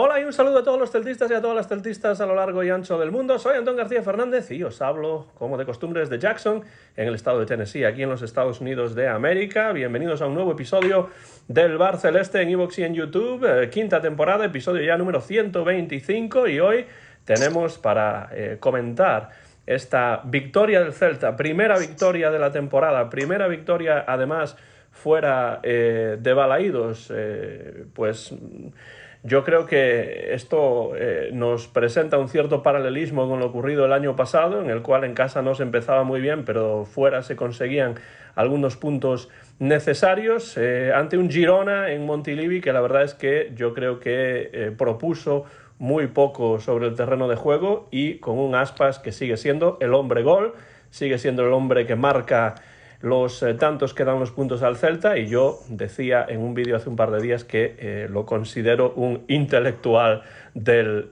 Hola y un saludo a todos los celtistas y a todas las celtistas a lo largo y ancho del mundo. Soy Antón García Fernández y os hablo, como de costumbre, desde Jackson, en el estado de Tennessee, aquí en los Estados Unidos de América. Bienvenidos a un nuevo episodio del Bar Celeste en iVoox y en YouTube. Quinta temporada, episodio ya número 125, y hoy tenemos para comentar esta victoria del Celta, primera victoria de la temporada, primera victoria además fuera de Balaídos, pues yo creo que esto nos presenta un cierto paralelismo con lo ocurrido el año pasado, en el cual en casa no se empezaba muy bien, pero fuera se conseguían algunos puntos necesarios ante un Girona en Montilivi que la verdad es que yo creo que propuso muy poco sobre el terreno de juego, y con un Aspas que sigue siendo el hombre gol, sigue siendo el hombre que marca los tantos que dan los puntos al Celta, y yo decía en un vídeo hace un par de días que lo considero un intelectual del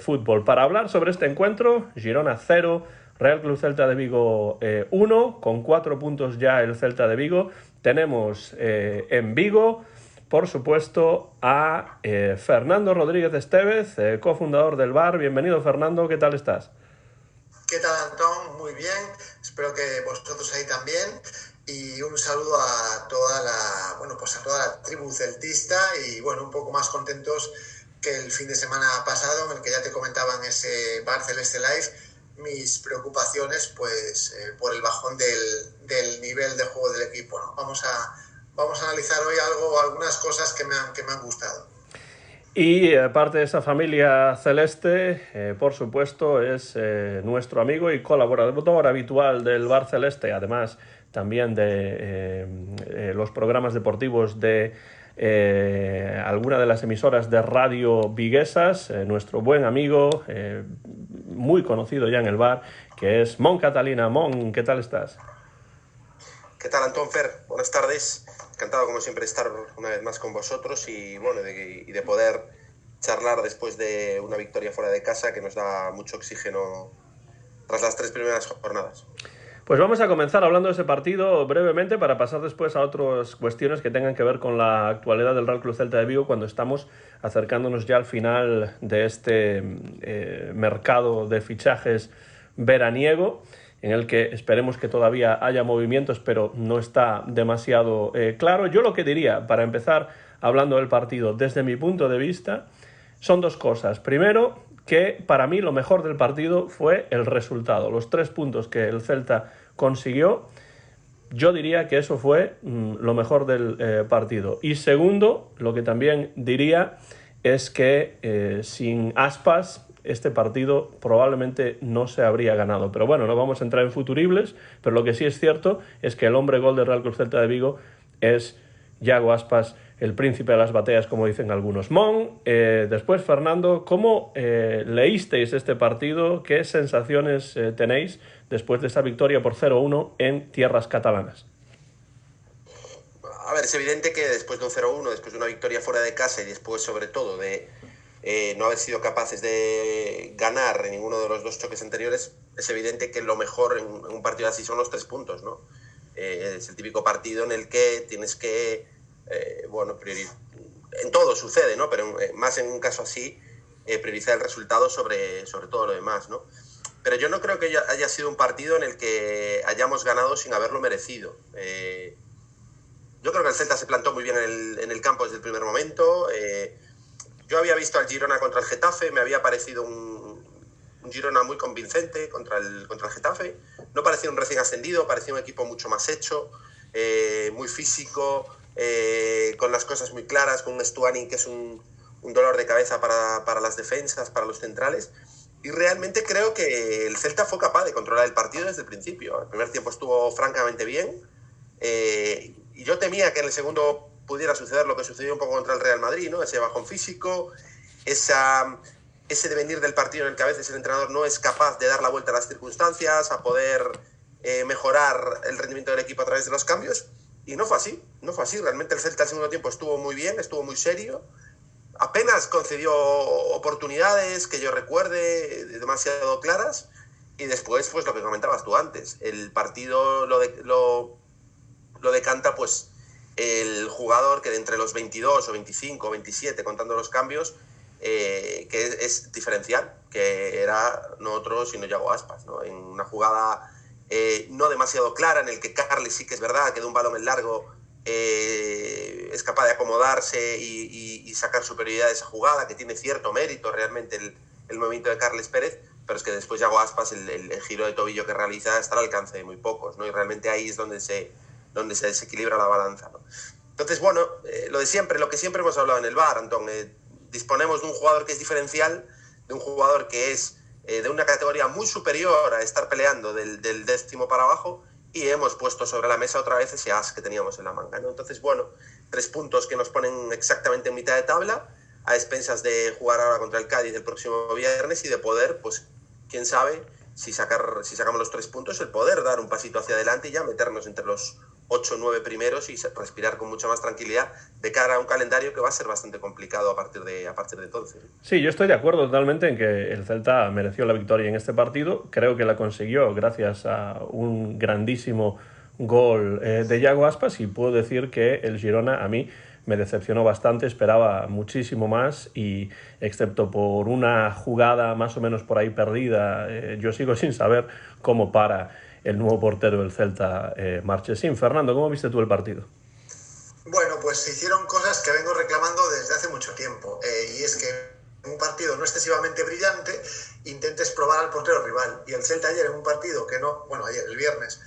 fútbol. Para hablar sobre este encuentro, Girona 0, Real Club Celta de Vigo 1, con 4 puntos ya el Celta de Vigo. Tenemos en Vigo, por supuesto, a Fernando Rodríguez Estevez, cofundador del Bar. Bienvenido, Fernando, ¿qué tal estás? ¿Qué tal, Antón? Muy bien, espero que vosotros ahí también, y un saludo a toda la tribu celtista, y bueno, un poco más contentos que el fin de semana pasado, en el que ya te comentaba en ese Bar Celeste Live mis preocupaciones pues por el bajón del nivel de juego del equipo, ¿no? Vamos a analizar hoy algunas cosas que me han gustado. Y parte de esa familia celeste, por supuesto, es nuestro amigo y colaborador habitual del Bar Celeste, además también de los programas deportivos de alguna de las emisoras de radio viguesas, nuestro buen amigo, muy conocido ya en el bar, que es Mon Catalina. Mon, ¿qué tal estás? ¿Qué tal, Antón, Fer? Buenas tardes. Encantado, como siempre, de estar una vez más con vosotros y de poder charlar después de una victoria fuera de casa que nos da mucho oxígeno tras las 3 primeras jornadas. Pues vamos a comenzar hablando de ese partido brevemente, para pasar después a otras cuestiones que tengan que ver con la actualidad del Real Club Celta de Vigo, cuando estamos acercándonos ya al final de este mercado de fichajes veraniego, en el que esperemos que todavía haya movimientos, pero no está demasiado claro. Yo lo que diría, para empezar hablando del partido, desde mi punto de vista, son dos cosas. Primero, que para mí lo mejor del partido fue el resultado, los 3 puntos que el Celta consiguió. Yo diría que eso fue lo mejor del partido. Y segundo, lo que también diría es que sin Aspas este partido probablemente no se habría ganado. Pero bueno, no vamos a entrar en futuribles, pero lo que sí es cierto es que el hombre gol del Real Club Celta de Vigo es Yago Aspas, el príncipe de las bateas, como dicen algunos. Mon, después, Fernando, ¿cómo leísteis este partido? ¿Qué sensaciones tenéis después de esa victoria por 0-1 en tierras catalanas? A ver, es evidente que después de un 0-1, después de una victoria fuera de casa y después, sobre todo, de no haber sido capaces de ganar en ninguno de los 2 choques anteriores, es evidente que lo mejor en un partido así son los 3 puntos, ¿no? Es el típico partido en el que tienes que, en todo sucede, ¿no? Pero más en un caso así, priorizar el resultado sobre todo lo demás, ¿no? Pero yo no creo que haya sido un partido en el que hayamos ganado sin haberlo merecido. Yo creo que el Celta se plantó muy bien en el campo desde el primer momento. Yo había visto al Girona contra el Getafe, me había parecido un Girona muy convincente contra el Getafe. No parecía un recién ascendido, parecía un equipo mucho más hecho, muy físico, con las cosas muy claras, con un Stuani que es un dolor de cabeza para las defensas, para los centrales. Y realmente creo que el Celta fue capaz de controlar el partido desde el principio. El primer tiempo estuvo francamente bien, y yo temía que en el segundo pudiera suceder lo que sucedió un poco contra el Real Madrid, ¿no? Ese bajón físico, ese devenir del partido en el que a veces el entrenador no es capaz de dar la vuelta a las circunstancias, a poder mejorar el rendimiento del equipo a través de los cambios. Y no fue así. Realmente el Celta el segundo tiempo estuvo muy bien, estuvo muy serio. Apenas concedió oportunidades que yo recuerde demasiado claras. Y después, pues lo que comentabas tú antes, el partido lo decanta pues el jugador que de entre los 22 o 25 o 27, contando los cambios, que es diferencial, que era no otro sino Yago Aspas, ¿no? En una jugada no demasiado clara, en el que Carles sí que es verdad que de un balón en largo es capaz de acomodarse y sacar superioridad de esa jugada, que tiene cierto mérito realmente el movimiento de Carles Pérez, pero es que después Yago Aspas, el giro de tobillo que realiza está al alcance de muy pocos, ¿no? Y realmente ahí es donde se desequilibra la balanza, ¿no? Entonces, bueno, lo que siempre hemos hablado en el VAR, Antón, disponemos de un jugador que es diferencial, de un jugador que es de una categoría muy superior a estar peleando del 10º para abajo, y hemos puesto sobre la mesa otra vez ese as que teníamos en la manga, ¿no? Entonces, bueno, 3 puntos que nos ponen exactamente en mitad de tabla, a expensas de jugar ahora contra el Cádiz el próximo viernes y de poder, pues, quién sabe, si sacamos los 3 puntos, el poder dar un pasito hacia adelante y ya meternos entre los 8 o 9 primeros y respirar con mucha más tranquilidad de cara a un calendario que va a ser bastante complicado a partir de entonces. Sí, yo estoy de acuerdo totalmente en que el Celta mereció la victoria en este partido. Creo que la consiguió gracias a un grandísimo gol de Yago Aspas, y puedo decir que el Girona a mí me decepcionó bastante, esperaba muchísimo más y excepto por una jugada más o menos por ahí perdida, yo sigo sin saber cómo para el nuevo portero del Celta, Marchesín. Fernando, ¿cómo viste tú el partido? Bueno, pues se hicieron cosas que vengo reclamando desde hace mucho tiempo, y es que en un partido no excesivamente brillante intentes probar al portero rival, y el Celta ayer en un partido que no, bueno, ayer, el viernes,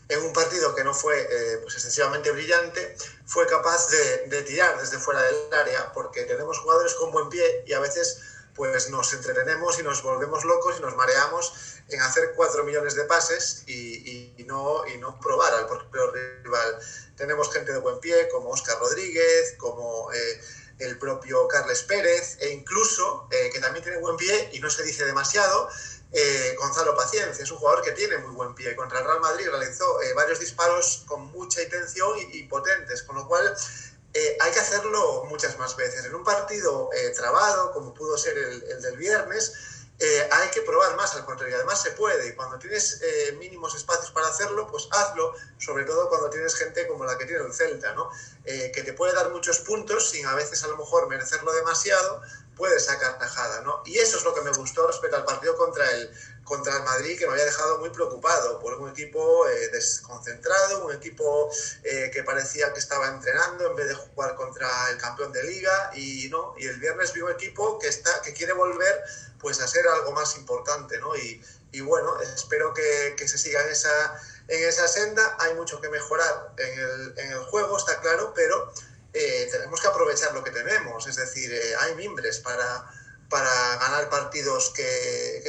en un partido que no fue pues excesivamente brillante, fue capaz de tirar desde fuera del área, porque tenemos jugadores con buen pie y a veces pues nos entretenemos y nos volvemos locos y nos mareamos en hacer 4 millones de pases y no probar al portero rival. Tenemos gente de buen pie como Óscar Rodríguez, como el propio Carles Pérez, e incluso, que también tiene buen pie y no se dice demasiado, Gonzalo Paciencia. Es un jugador que tiene muy buen pie. Contra el Real Madrid realizó varios disparos con mucha intención y potentes, con lo cual hay que hacerlo muchas más veces. En un partido trabado, como pudo ser el del viernes, hay que probar más al contrario. Además se puede, y cuando tienes mínimos espacios para hacerlo, pues hazlo, sobre todo cuando tienes gente como la que tiene el Celta, ¿no? Que te puede dar muchos puntos sin a veces a lo mejor merecerlo demasiado, puedes sacar tajada, ¿no? Y eso es lo que me gustó respecto al partido contra el Madrid, que me había dejado muy preocupado por un equipo desconcentrado, un equipo que parecía que estaba entrenando en vez de jugar contra el campeón de Liga, y el viernes vi un equipo que quiere volver pues a ser algo más importante, ¿no? Y bueno, espero que se siga en esa senda. Hay mucho que mejorar en el juego, está claro, pero tenemos que aprovechar lo que tenemos. Es decir, hay mimbres para ganar partidos que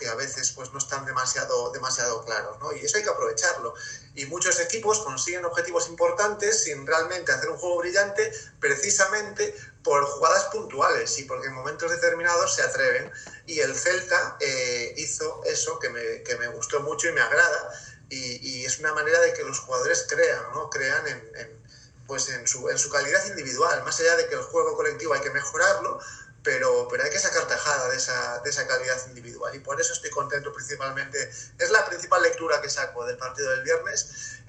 a veces pues no están demasiado claros, ¿no? Y eso hay que aprovecharlo. Y muchos equipos consiguen objetivos importantes sin realmente hacer un juego brillante, precisamente por jugadas puntuales y porque en momentos determinados se atreven. Y el Celta hizo eso que me gustó mucho y me agrada, y es una manera de que los jugadores crean, ¿no? Crean en su calidad individual, más allá de que el juego colectivo hay que mejorarlo, pero hay que sacar tajada de esa calidad individual, y por eso estoy contento principalmente. Es la principal lectura que saco del partido del viernes.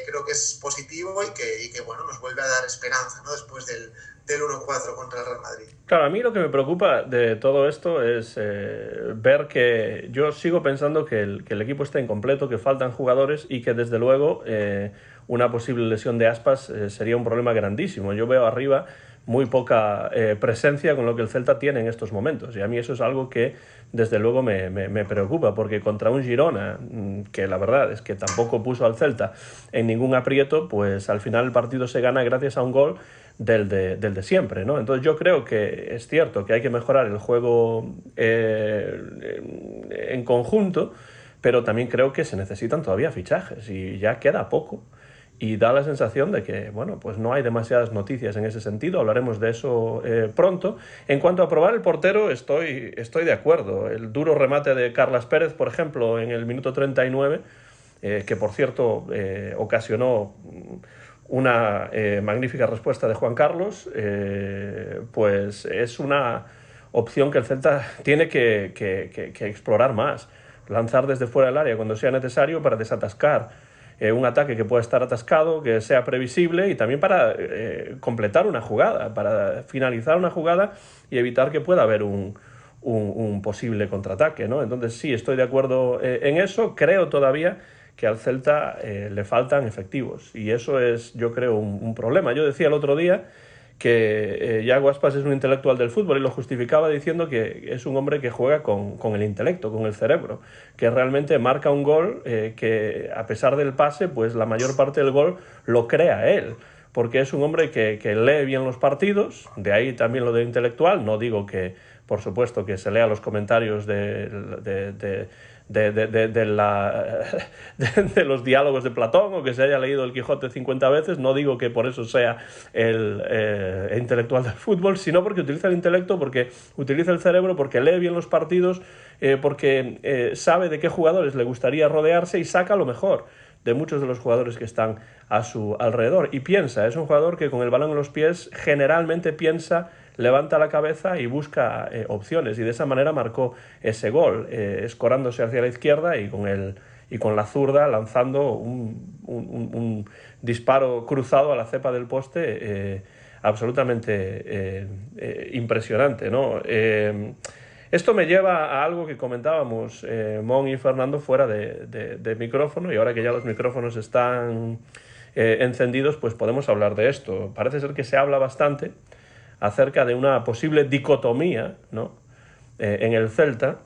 Creo que es positivo y que bueno, nos vuelve a dar esperanza, ¿no? Después del 1-4 contra el Real Madrid. Claro, a mí lo que me preocupa de todo esto es ver que yo sigo pensando que el equipo está incompleto, que faltan jugadores y que desde luego una posible lesión de Aspas sería un problema grandísimo. Yo veo arriba muy poca presencia con lo que el Celta tiene en estos momentos, y a mí eso es algo que desde luego me preocupa, porque contra un Girona que la verdad es que tampoco puso al Celta en ningún aprieto, pues al final el partido se gana gracias a un gol del de siempre, ¿no? Entonces yo creo que es cierto que hay que mejorar el juego en conjunto, pero también creo que se necesitan todavía fichajes y ya queda poco. Y da la sensación de que, bueno, pues no hay demasiadas noticias en ese sentido. Hablaremos de eso pronto. En cuanto a probar el portero, estoy de acuerdo. El duro remate de Carles Pérez, por ejemplo, en el minuto 39, que por cierto ocasionó una magnífica respuesta de Juan Carlos, pues es una opción que el Celta tiene que explorar más. Lanzar desde fuera del área cuando sea necesario para desatascar un ataque que pueda estar atascado, que sea previsible y también para completar una jugada, para finalizar una jugada y evitar que pueda haber un posible contraataque, ¿no? Entonces sí, estoy de acuerdo en eso. Creo todavía que al Celta le faltan efectivos y eso es, yo creo, un problema. Yo decía el otro día que Iago Aspas es un intelectual del fútbol y lo justificaba diciendo que es un hombre que juega con el intelecto, con el cerebro, que realmente marca un gol que a pesar del pase, pues la mayor parte del gol lo crea él, porque es un hombre que lee bien los partidos, de ahí también lo de intelectual. No digo que, por supuesto, que se lea los comentarios de los diálogos de Platón o que se haya leído el Quijote 50 veces, no digo que por eso sea el intelectual del fútbol, sino porque utiliza el intelecto, porque utiliza el cerebro, porque lee bien los partidos, porque sabe de qué jugadores le gustaría rodearse y saca lo mejor de muchos de los jugadores que están a su alrededor. Y piensa, es un jugador que con el balón en los pies generalmente piensa, levanta la cabeza y busca opciones, y de esa manera marcó ese gol, escorándose hacia la izquierda y con la zurda lanzando un disparo cruzado a la cepa del poste absolutamente impresionante, ¿no? Esto me lleva a algo que comentábamos Mon y Fernando fuera de micrófono, y ahora que ya los micrófonos están encendidos, pues podemos hablar de esto. Parece ser que se habla bastante acerca de una posible dicotomía, ¿no? En el Celta,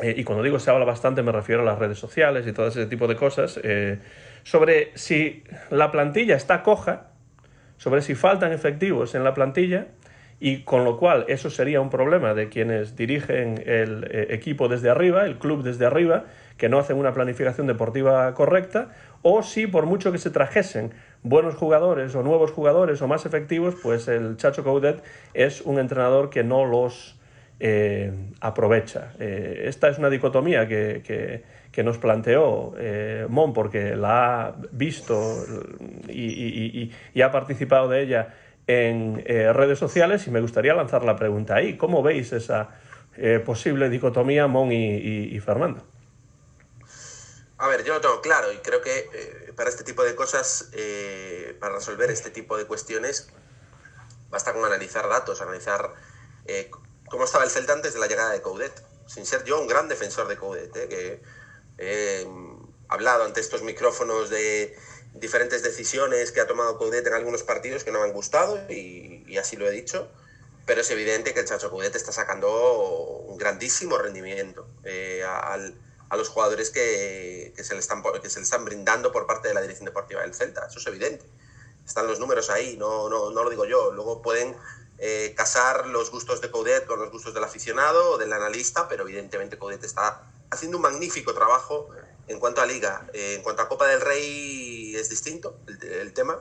y cuando digo se habla bastante me refiero a las redes sociales y todo ese tipo de cosas, sobre si la plantilla está coja, sobre si faltan efectivos en la plantilla, y con lo cual eso sería un problema de quienes dirigen el equipo desde arriba, el club desde arriba, que no hacen una planificación deportiva correcta, o si por mucho que se trajesen buenos jugadores o nuevos jugadores o más efectivos, pues el Chacho Coudet es un entrenador que no los aprovecha. Esta es una dicotomía que nos planteó Mon, porque la ha visto y ha participado de ella en redes sociales, y me gustaría lanzar la pregunta ahí. ¿Cómo veis esa posible dicotomía, Mon y Fernando? A ver, yo lo tengo claro y creo que para este tipo de cosas, para resolver este tipo de cuestiones, basta con analizar datos, analizar cómo estaba el Celta antes de la llegada de Coudet. Sin ser yo un gran defensor de Coudet, que he hablado ante estos micrófonos de diferentes decisiones que ha tomado Coudet en algunos partidos que no me han gustado, y así lo he dicho, pero es evidente que el Chacho Coudet está sacando un grandísimo rendimiento a los jugadores que se le están brindando por parte de la dirección deportiva del Celta. Eso es evidente. Están los números ahí, no lo digo yo. Luego pueden casar los gustos de Coudet con los gustos del aficionado o del analista, pero evidentemente Coudet está haciendo un magnífico trabajo en cuanto a Liga. En cuanto a Copa del Rey es distinto el tema,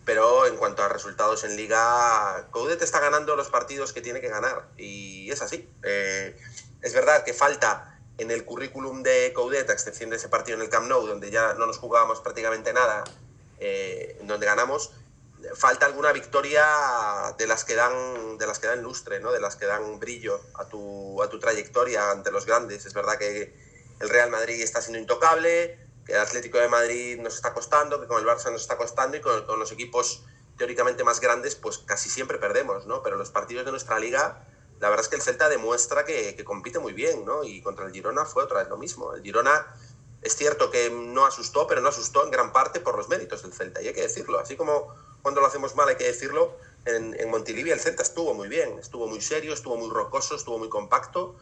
pero en cuanto a resultados en Liga, Coudet está ganando los partidos que tiene que ganar, y es así. Es verdad que falta en el currículum de Coudet, a excepción de ese partido en el Camp Nou, donde ya no nos jugábamos prácticamente nada, donde ganamos, falta alguna victoria de las que dan lustre, ¿no? De las que dan brillo a tu trayectoria ante los grandes. Es verdad que el Real Madrid está siendo intocable, que el Atlético de Madrid nos está costando, que con el Barça nos está costando, y con los equipos teóricamente más grandes pues casi siempre perdemos, ¿no? Pero los partidos de nuestra liga, la verdad es que el Celta demuestra que compite muy bien, ¿no? Y contra el Girona fue otra vez lo mismo. El Girona es cierto que no asustó, pero no asustó en gran parte por los méritos del Celta, y hay que decirlo. Así como cuando lo hacemos mal hay que decirlo, en Montilivi el Celta estuvo muy bien, estuvo muy serio, estuvo muy rocoso, estuvo muy compacto.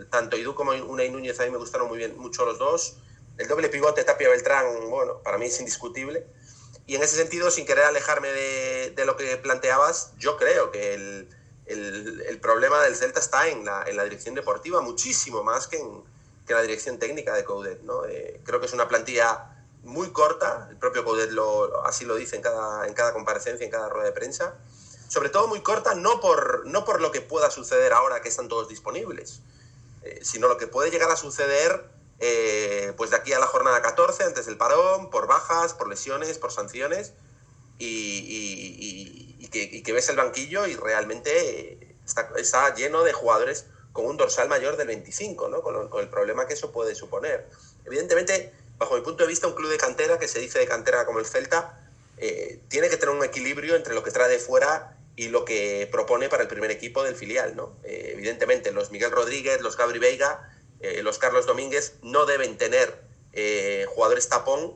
Tanto Edu como Unai Núñez a mí me gustaron muy bien, mucho los dos. El doble pivote Tapia-Beltrán, bueno, para mí es indiscutible. Y en ese sentido, sin querer alejarme de lo que planteabas, yo creo que el problema del Celta está en la dirección deportiva, muchísimo más que en la dirección técnica de Coudet, ¿no? Creo que es una plantilla muy corta, el propio Coudet así lo dice en cada comparecencia, en cada rueda de prensa. Sobre todo muy corta, no por lo que pueda suceder ahora que están todos disponibles, sino lo que puede llegar a suceder pues de aquí a la jornada 14, antes del parón, por bajas, por lesiones, por sanciones, y que ves el banquillo y realmente está lleno de jugadores con un dorsal mayor del 25, ¿no? Con el problema que eso puede suponer. Evidentemente, bajo mi punto de vista, un club de cantera, que se dice de cantera como el Celta, tiene que tener un equilibrio entre lo que trae de fuera y lo que propone para el primer equipo del filial, ¿no? Evidentemente, los Miguel Rodríguez, los Gabri Veiga, los Carlos Domínguez no deben tener jugadores tapón,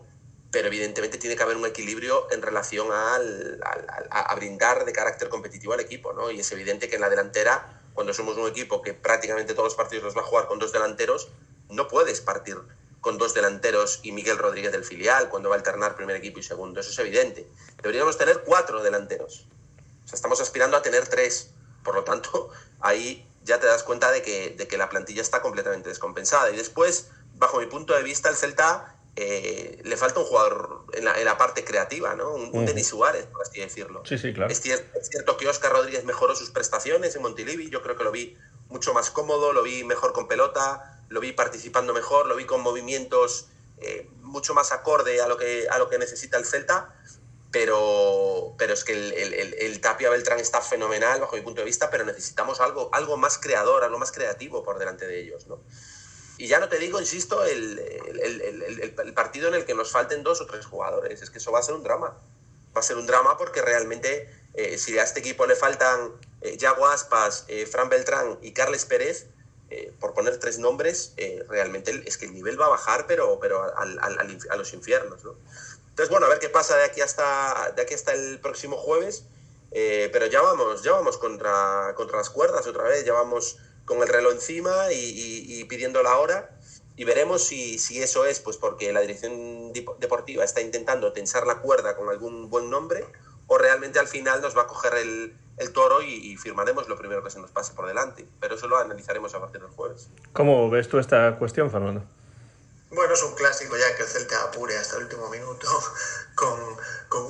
pero evidentemente tiene que haber un equilibrio en relación a brindar de carácter competitivo al equipo, ¿no? Y es evidente que en la delantera, cuando somos un equipo que prácticamente todos los partidos los va a jugar con 2 delanteros, no puedes partir con 2 delanteros y Miguel Rodríguez del filial cuando va a alternar primer equipo y segundo. Eso es evidente. Deberíamos tener 4 delanteros. O sea, estamos aspirando a tener 3. Por lo tanto, ahí ya te das cuenta de que la plantilla está completamente descompensada. Y después, bajo mi punto de vista, el Celta le falta un jugador en la parte creativa, ¿no? Un Denis Suárez, por así decirlo. Sí, sí, claro. Es cierto que Óscar Rodríguez mejoró sus prestaciones en Montilivi. Yo creo que lo vi mucho más cómodo, lo vi mejor con pelota, lo vi participando mejor, lo vi con movimientos mucho más acorde a lo que necesita el Celta, pero es que el Tapia Beltrán está fenomenal bajo mi punto de vista, pero necesitamos algo más creador, algo más creativo por delante de ellos, ¿no? Y ya no te digo, insisto, el partido en el que nos falten 2 o 3 jugadores, es que eso va a ser un drama. Va a ser un drama porque realmente si a este equipo le faltan Yago Aspas, Fran Beltrán y Carles Pérez, por poner 3 nombres, realmente es que el nivel va a bajar, pero a los infiernos, ¿no? Entonces, bueno, a ver qué pasa de aquí hasta el próximo jueves, pero ya vamos contra las cuerdas otra vez, ya vamos con el reloj encima y pidiendo la hora, y veremos si eso es pues porque la dirección deportiva está intentando tensar la cuerda con algún buen nombre, o realmente al final nos va a coger el toro y firmaremos lo primero que se nos pase por delante. Pero eso lo analizaremos a partir del jueves. ¿Cómo ves tú esta cuestión, Fernando? Bueno, es un clásico ya que el Celta apure hasta el último minuto con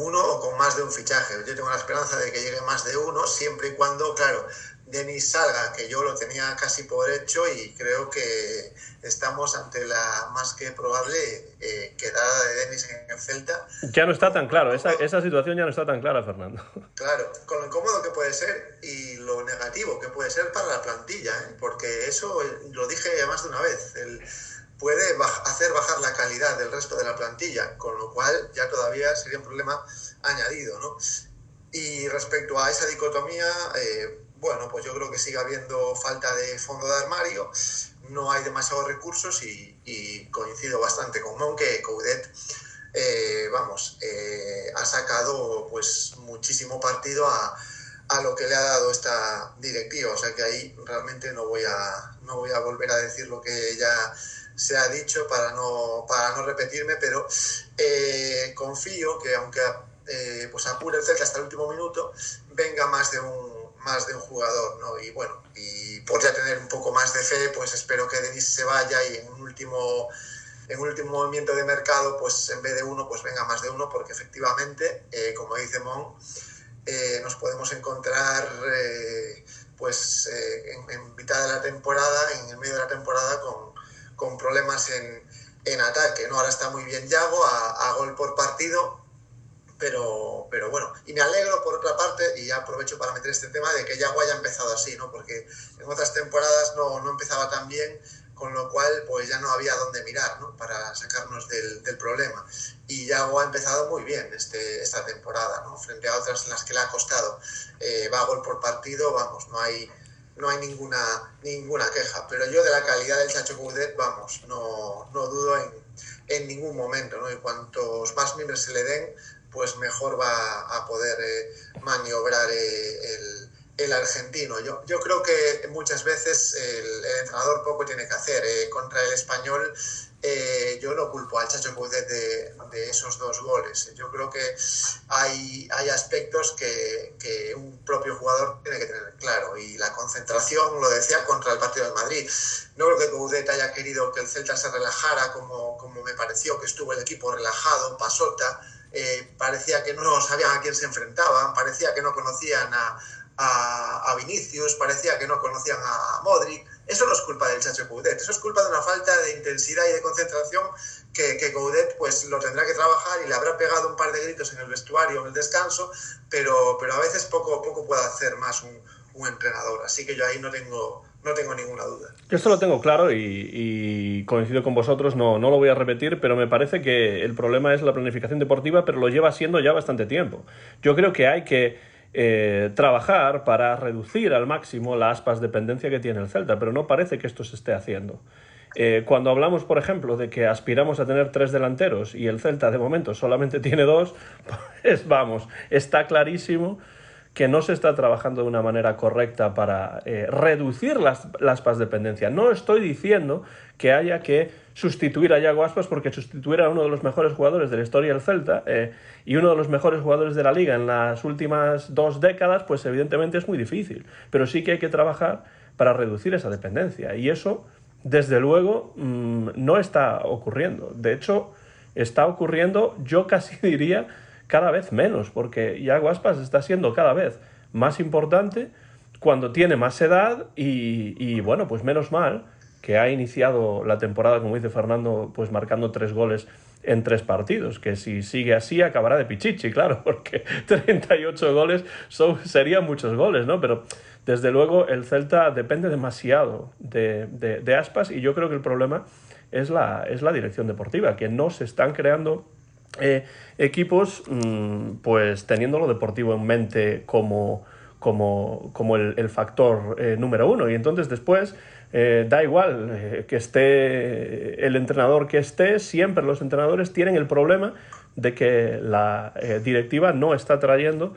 uno o con más de un fichaje. Yo tengo la esperanza de que llegue más de uno, siempre y cuando, claro, Denis salga, que yo lo tenía casi por hecho, y creo que estamos ante la más que probable quedada de Denis en el Celta. Ya no está tan claro, esa situación ya no está tan clara, Fernando. Claro, con lo incómodo que puede ser y lo negativo que puede ser para la plantilla, porque eso lo dije más de una vez, puede hacer bajar la calidad del resto de la plantilla, con lo cual ya todavía sería un problema añadido, ¿no? Y respecto a esa dicotomía, bueno, pues yo creo que sigue habiendo falta de fondo de armario, no hay demasiados recursos y coincido bastante con Mon que Coudet ha sacado pues muchísimo partido a lo que le ha dado esta directiva, o sea que ahí realmente no voy a volver a decir lo que ya se ha dicho para no repetirme, pero confío que aunque pues apure el Celta hasta el último minuto, venga más de un jugador, ¿no? Y bueno, y por ya tener un poco más de fe, pues espero que Denis se vaya y en un último movimiento de mercado, pues en vez de uno, pues venga más de uno, porque efectivamente, como dice Mon, nos podemos encontrar en mitad de la temporada, en el medio de la temporada, con problemas en ataque, ¿no? Ahora está muy bien Yago, a gol por partido, pero bueno, y me alegro por otra parte, y ya aprovecho para meter este tema, de que Yago haya empezado así, ¿no? Porque en otras temporadas no empezaba tan bien, con lo cual pues ya no había dónde mirar, ¿no? Para sacarnos del problema. Y Yago ha empezado muy bien esta temporada, ¿no? Frente a otras en las que le ha costado. Va a gol por partido, vamos, no hay ninguna queja. Pero yo de la calidad del Chacho Coudet, vamos, no dudo en ningún momento, ¿no? Y cuantos más miembros se le den, pues mejor va a poder maniobrar el argentino. Yo creo que muchas veces el entrenador poco tiene que hacer. Contra el Español yo no culpo al Chacho Coudet de esos 2 goles. Yo creo que hay aspectos que un propio jugador tiene que tener claro, y la concentración, lo decía contra el partido del Madrid. No creo que Coudet haya querido que el Celta se relajara como me pareció que estuvo el equipo relajado, pasota. Parecía que no sabían a quién se enfrentaban, parecía que no conocían a Vinicius, parecía que no conocían a Modric. Eso no es culpa del Chacho Coudet, eso es culpa de una falta de intensidad y de concentración que Coudet pues lo tendrá que trabajar, y le habrá pegado un par de gritos en el vestuario en el descanso, pero a veces poco puede hacer más un entrenador. Así que yo ahí no tengo ninguna duda. Yo esto lo tengo claro y coincido con vosotros, no lo voy a repetir, pero me parece que el problema es la planificación deportiva, pero lo lleva siendo ya bastante tiempo. Yo creo que hay que trabajar para reducir al máximo la aspas dependencia que tiene el Celta, pero no parece que esto se esté haciendo. Cuando hablamos, por ejemplo, de que aspiramos a tener 3 delanteros y el Celta de momento solamente tiene 2, pues vamos, está clarísimo que no se está trabajando de una manera correcta para reducir las aspas dependencia. No estoy diciendo que haya que sustituir a Iago Aspas, porque sustituir a uno de los mejores jugadores de la historia del Celta y uno de los mejores jugadores de la Liga en las últimas 2 décadas, pues evidentemente es muy difícil. Pero sí que hay que trabajar para reducir esa dependencia. Y eso, desde luego, no está ocurriendo. De hecho, está ocurriendo, yo casi diría, cada vez menos, porque Iago Aspas está siendo cada vez más importante cuando tiene más edad y bueno, pues menos mal que ha iniciado la temporada, como dice Fernando, pues marcando 3 goles en 3 partidos, que si sigue así acabará de pichichi, claro, porque 38 goles serían muchos goles, ¿no? Pero desde luego el Celta depende demasiado de Aspas y yo creo que el problema es la dirección deportiva, que no se están creando equipos pues teniendo lo deportivo en mente como el factor número 1, y entonces después da igual que esté el entrenador que esté, siempre los entrenadores tienen el problema de que la directiva no está trayendo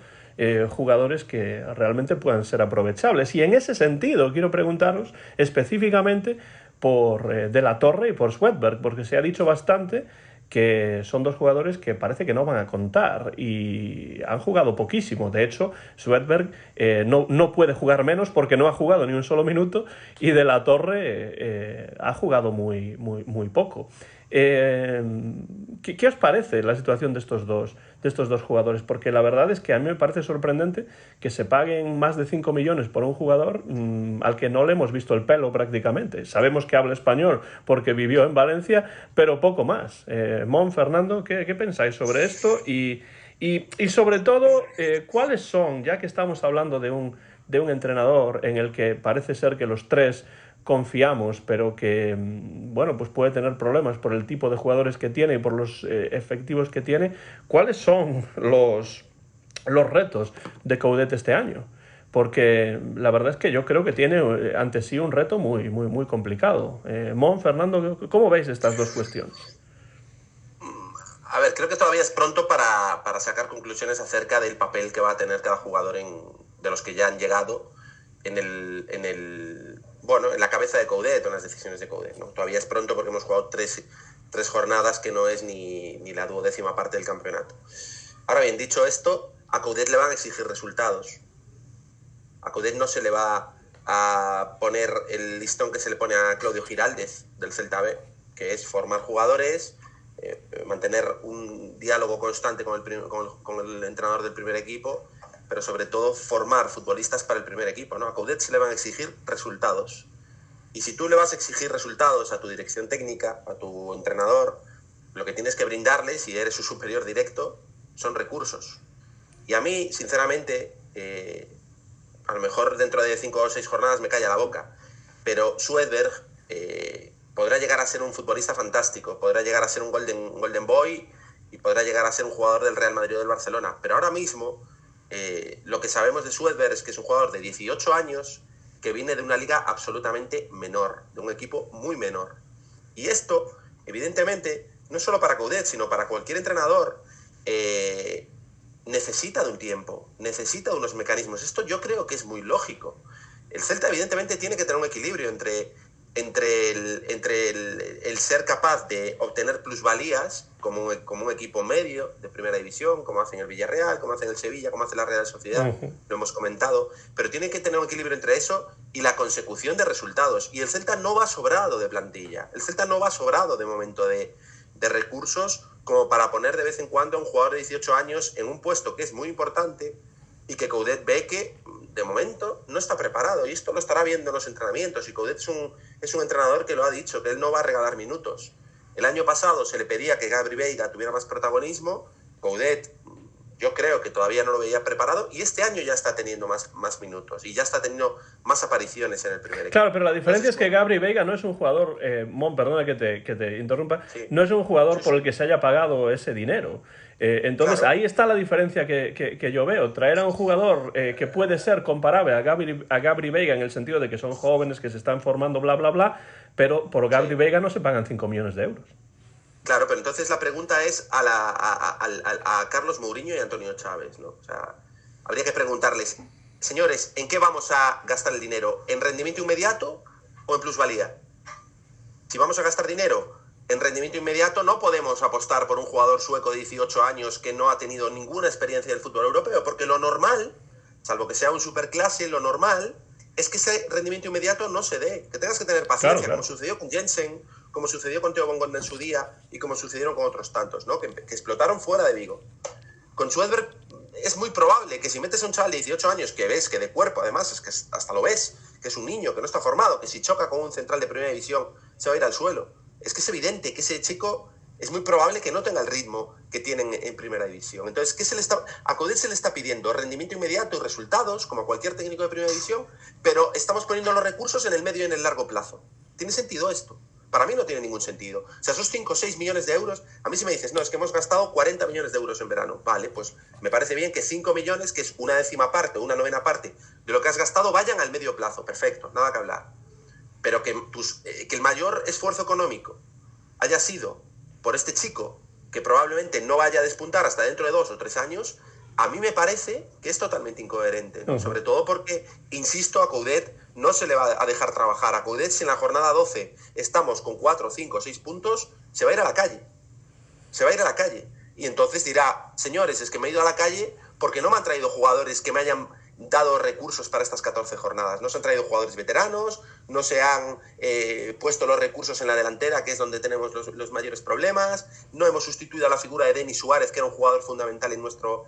jugadores que realmente puedan ser aprovechables, y en ese sentido quiero preguntaros específicamente por De la Torre y por Svedberg, porque se ha dicho bastante que son 2 jugadores que parece que no van a contar y han jugado poquísimo. De hecho, Svedberg no puede jugar menos porque no ha jugado ni un solo minuto, y De la Torre ha jugado muy poco. ¿Qué os parece la situación de estos dos jugadores? Porque la verdad es que a mí me parece sorprendente que se paguen más de 5 millones por un jugador al que no le hemos visto el pelo prácticamente. Sabemos que habla español porque vivió en Valencia, pero poco más. Mon, Fernando, ¿qué pensáis sobre esto? Y sobre todo, ¿cuáles son, ya que estamos hablando de un entrenador en el que parece ser que los 3 confiamos, pero que bueno, pues puede tener problemas por el tipo de jugadores que tiene y por los efectivos que tiene? ¿Cuáles son los retos de Coudet este año? Porque la verdad es que yo creo que tiene ante sí un reto muy complicado. Mon, Fernando, ¿cómo veis estas 2 cuestiones? A ver, creo que todavía es pronto para sacar conclusiones acerca del papel que va a tener cada jugador de los que ya han llegado en la cabeza de Coudet o en las decisiones de Coudet, ¿no? Todavía es pronto porque hemos jugado 3 jornadas, que no es ni la 12ª parte del campeonato. Ahora bien, dicho esto, a Coudet le van a exigir resultados. A Coudet no se le va a poner el listón que se le pone a Claudio Giraldez del Celta B, que es formar jugadores, mantener un diálogo constante con el entrenador del primer equipo, pero sobre todo formar futbolistas para el primer equipo, ¿no? A Coudet se le van a exigir resultados. Y si tú le vas a exigir resultados a tu dirección técnica, a tu entrenador, lo que tienes que brindarle, si eres su superior directo, son recursos. Y a mí, sinceramente, a lo mejor dentro de 5 o 6 jornadas me calla la boca, pero Svedberg podrá llegar a ser un futbolista fantástico, podrá llegar a ser un Golden Boy y podrá llegar a ser un jugador del Real Madrid o del Barcelona, pero ahora mismo lo que sabemos de Svedberg es que es un jugador de 18 años que viene de una liga absolutamente menor, de un equipo muy menor. Y esto, evidentemente, no solo para Coudet, sino para cualquier entrenador, necesita de un tiempo, necesita de unos mecanismos. Esto yo creo que es muy lógico. El Celta, evidentemente, tiene que tener un equilibrio entre el ser capaz de obtener plusvalías como un equipo medio de primera división, como hacen el Villarreal, como hacen el Sevilla, como hace la Real Sociedad, lo hemos comentado, pero tiene que tener un equilibrio entre eso y la consecución de resultados. Y el Celta no va sobrado de plantilla, el Celta no va sobrado de momento de recursos como para poner de vez en cuando a un jugador de 18 años en un puesto que es muy importante y que Coudet ve que de momento no está preparado, y esto lo estará viendo en los entrenamientos. Y Coudet es un entrenador que lo ha dicho, que él no va a regalar minutos. El año pasado se le pedía que Gabri Veiga tuviera más protagonismo. Coudet yo creo que todavía no lo veía preparado y este año ya está teniendo más minutos y ya está teniendo más apariciones en el primer equipo. Claro, pero la diferencia es que Gabri Veiga no es un jugador, Mon, perdona que te interrumpa, Sí. no es un jugador Sí. por el que se haya pagado ese dinero. Entonces Claro. ahí está la diferencia que yo veo. Traer a un jugador que puede ser comparable a Gabri Veiga en el sentido de que son jóvenes, que se están formando, bla, bla, bla, pero por Gabri Veiga no se pagan 5 millones de euros. Claro, pero entonces la pregunta es a Carlos Mourinho y Antonio Chávez, ¿no? O sea, habría que preguntarles, señores, ¿en qué vamos a gastar el dinero? ¿En rendimiento inmediato o en plusvalía? Si vamos a gastar dinero en rendimiento inmediato, no podemos apostar por un jugador sueco de 18 años que no ha tenido ninguna experiencia del fútbol europeo, porque lo normal, salvo que sea un superclase, lo normal es que ese rendimiento inmediato no se dé, que tengas que tener paciencia, Claro. como sucedió con Jensen, como sucedió con Theo Bongonda en su día y como sucedieron con otros tantos, ¿no? Que explotaron fuera de Vigo. Con Swedberg es muy probable que si metes a un chaval de 18 años que ves que de cuerpo, además, es que hasta lo ves, que es un niño, que no está formado, que si choca con un central de primera división se va a ir al suelo. Es que es evidente que ese chico es muy probable que no tenga el ritmo que tienen en primera división. Entonces, a Coudet se le está pidiendo rendimiento inmediato y resultados, como a cualquier técnico de primera división, pero estamos poniendo los recursos en el medio y en el largo plazo. ¿Tiene sentido esto? Para mí no tiene ningún sentido. O sea, esos 5 o 6 millones de euros, a mí si me dices, no, es que hemos gastado 40 millones de euros en verano. Vale, pues me parece bien que 5 millones, que es una décima parte o una novena parte de lo que has gastado, vayan al medio plazo. Perfecto, nada que hablar. Pero que el mayor esfuerzo económico haya sido por este chico, que probablemente no vaya a despuntar hasta dentro de 2 o 3 años, a mí me parece que es totalmente incoherente, ¿no? Sobre todo porque, insisto, a Coudet no se le va a dejar trabajar. A Coudet, si en la jornada 12 estamos con 4, 5, 6 puntos, se va a ir a la calle. Se va a ir a la calle. Y entonces dirá, señores, es que me he ido a la calle porque no me han traído jugadores que me hayan dado recursos para estas 14 jornadas. No se han traído jugadores veteranos, no se han puesto los recursos en la delantera, que es donde tenemos los mayores problemas, no hemos sustituido a la figura de Denis Suárez, que era un jugador fundamental en nuestro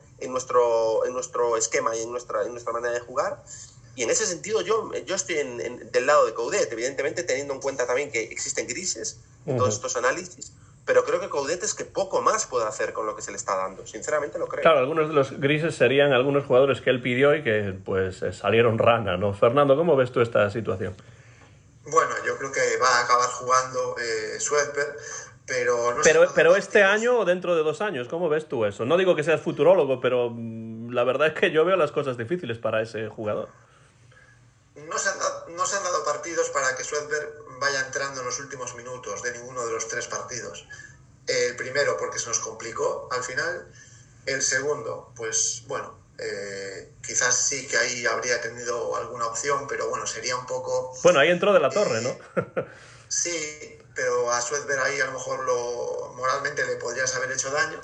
esquema y en nuestra manera de jugar. Y en ese sentido yo estoy del lado de Coudet, evidentemente teniendo en cuenta también que existen grises en todos estos análisis, pero creo que Coudet es que poco más puede hacer con lo que se le está dando. Sinceramente lo creo. Claro, algunos de los grises serían algunos jugadores que él pidió y que pues salieron rana, ¿no? Fernando, ¿cómo ves tú esta situación? Bueno, yo creo que va a acabar jugando Swedberg, pero no pero este año o dentro de 2 años, ¿cómo ves tú eso? No digo que seas futurólogo, pero la verdad es que yo veo las cosas difíciles para ese jugador. No se han dado partidos para que Swedberg vaya entrando en los últimos minutos de ninguno de los 3 partidos. El primero porque se nos complicó al final. El segundo, pues bueno, quizás sí que ahí habría tenido alguna opción, pero bueno, sería un poco... Bueno, ahí entró de la Torre, ¿no? Sí, pero a Swedberg ahí a lo mejor moralmente le podrías haber hecho daño,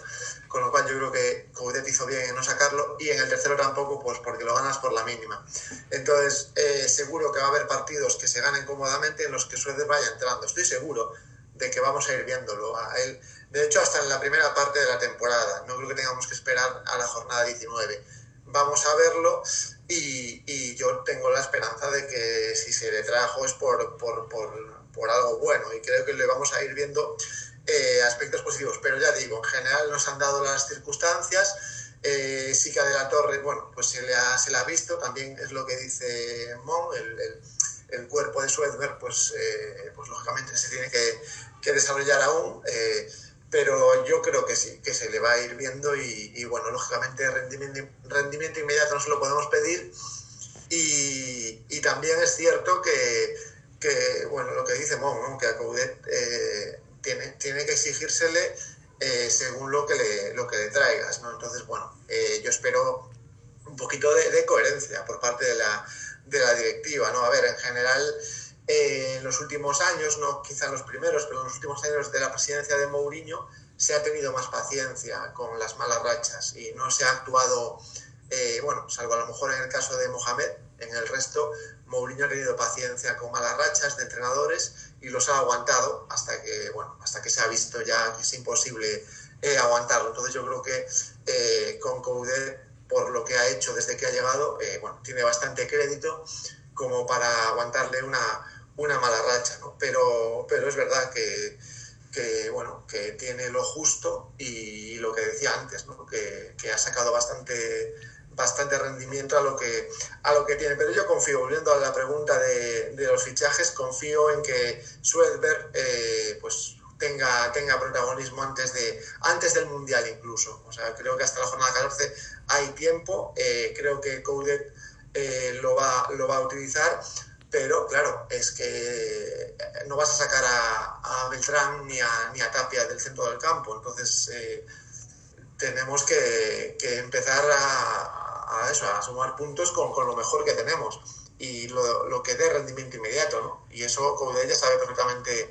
con lo cual yo creo que Coudet hizo bien en no sacarlo, y en el tercero tampoco, pues porque lo ganas por la mínima. Entonces, seguro que va a haber partidos que se ganen cómodamente en los que Swedberg vaya entrando. Estoy seguro de que vamos a ir viéndolo a él. De hecho, hasta en la primera parte de la temporada. No creo que tengamos que esperar a la jornada 19. Vamos a verlo y yo tengo la esperanza de que si se le trajo es por algo bueno, y creo que le vamos a ir viendo aspectos positivos. Pero ya digo, en general nos han dado las circunstancias. Sí que a De la Torre, bueno, pues se le ha visto, también es lo que dice Mon, el cuerpo de Swedberg, pues lógicamente se tiene que desarrollar aún, pero yo creo que sí, que se le va a ir viendo y bueno, lógicamente rendimiento inmediato no se lo podemos pedir, y también es cierto que bueno, lo que dice Mon, ¿no? Que a Coudet tiene que exigírsele según lo que le traigas, ¿no? Entonces, bueno, yo espero un poquito de coherencia por parte de la directiva, ¿no? A ver, en general, en los últimos años, no quizá en los primeros, pero en los últimos años de la presidencia de Mourinho se ha tenido más paciencia con las malas rachas y no se ha actuado, bueno, salvo a lo mejor en el caso de Mohamed. En el resto, Mourinho ha tenido paciencia con malas rachas de entrenadores y los ha aguantado hasta que se ha visto ya que es imposible aguantarlo. Entonces yo creo que con Coudet, por lo que ha hecho desde que ha llegado, bueno, tiene bastante crédito como para aguantarle una mala racha, ¿no? Pero es verdad que bueno, que tiene lo justo y lo que decía antes, ¿no? que ha sacado bastante rendimiento a lo que tiene. Pero yo confío, volviendo a la pregunta de los fichajes, confío en que Swedberg pues tenga protagonismo antes del Mundial incluso. O sea, creo que hasta la jornada 14 hay tiempo. Creo que Coudet lo va a utilizar, pero claro, es que no vas a sacar a Beltrán ni a Tapia del centro del campo. Entonces tenemos que empezar a sumar puntos con lo mejor que tenemos y lo que dé rendimiento inmediato, ¿no? Y eso Coudet ya sabe perfectamente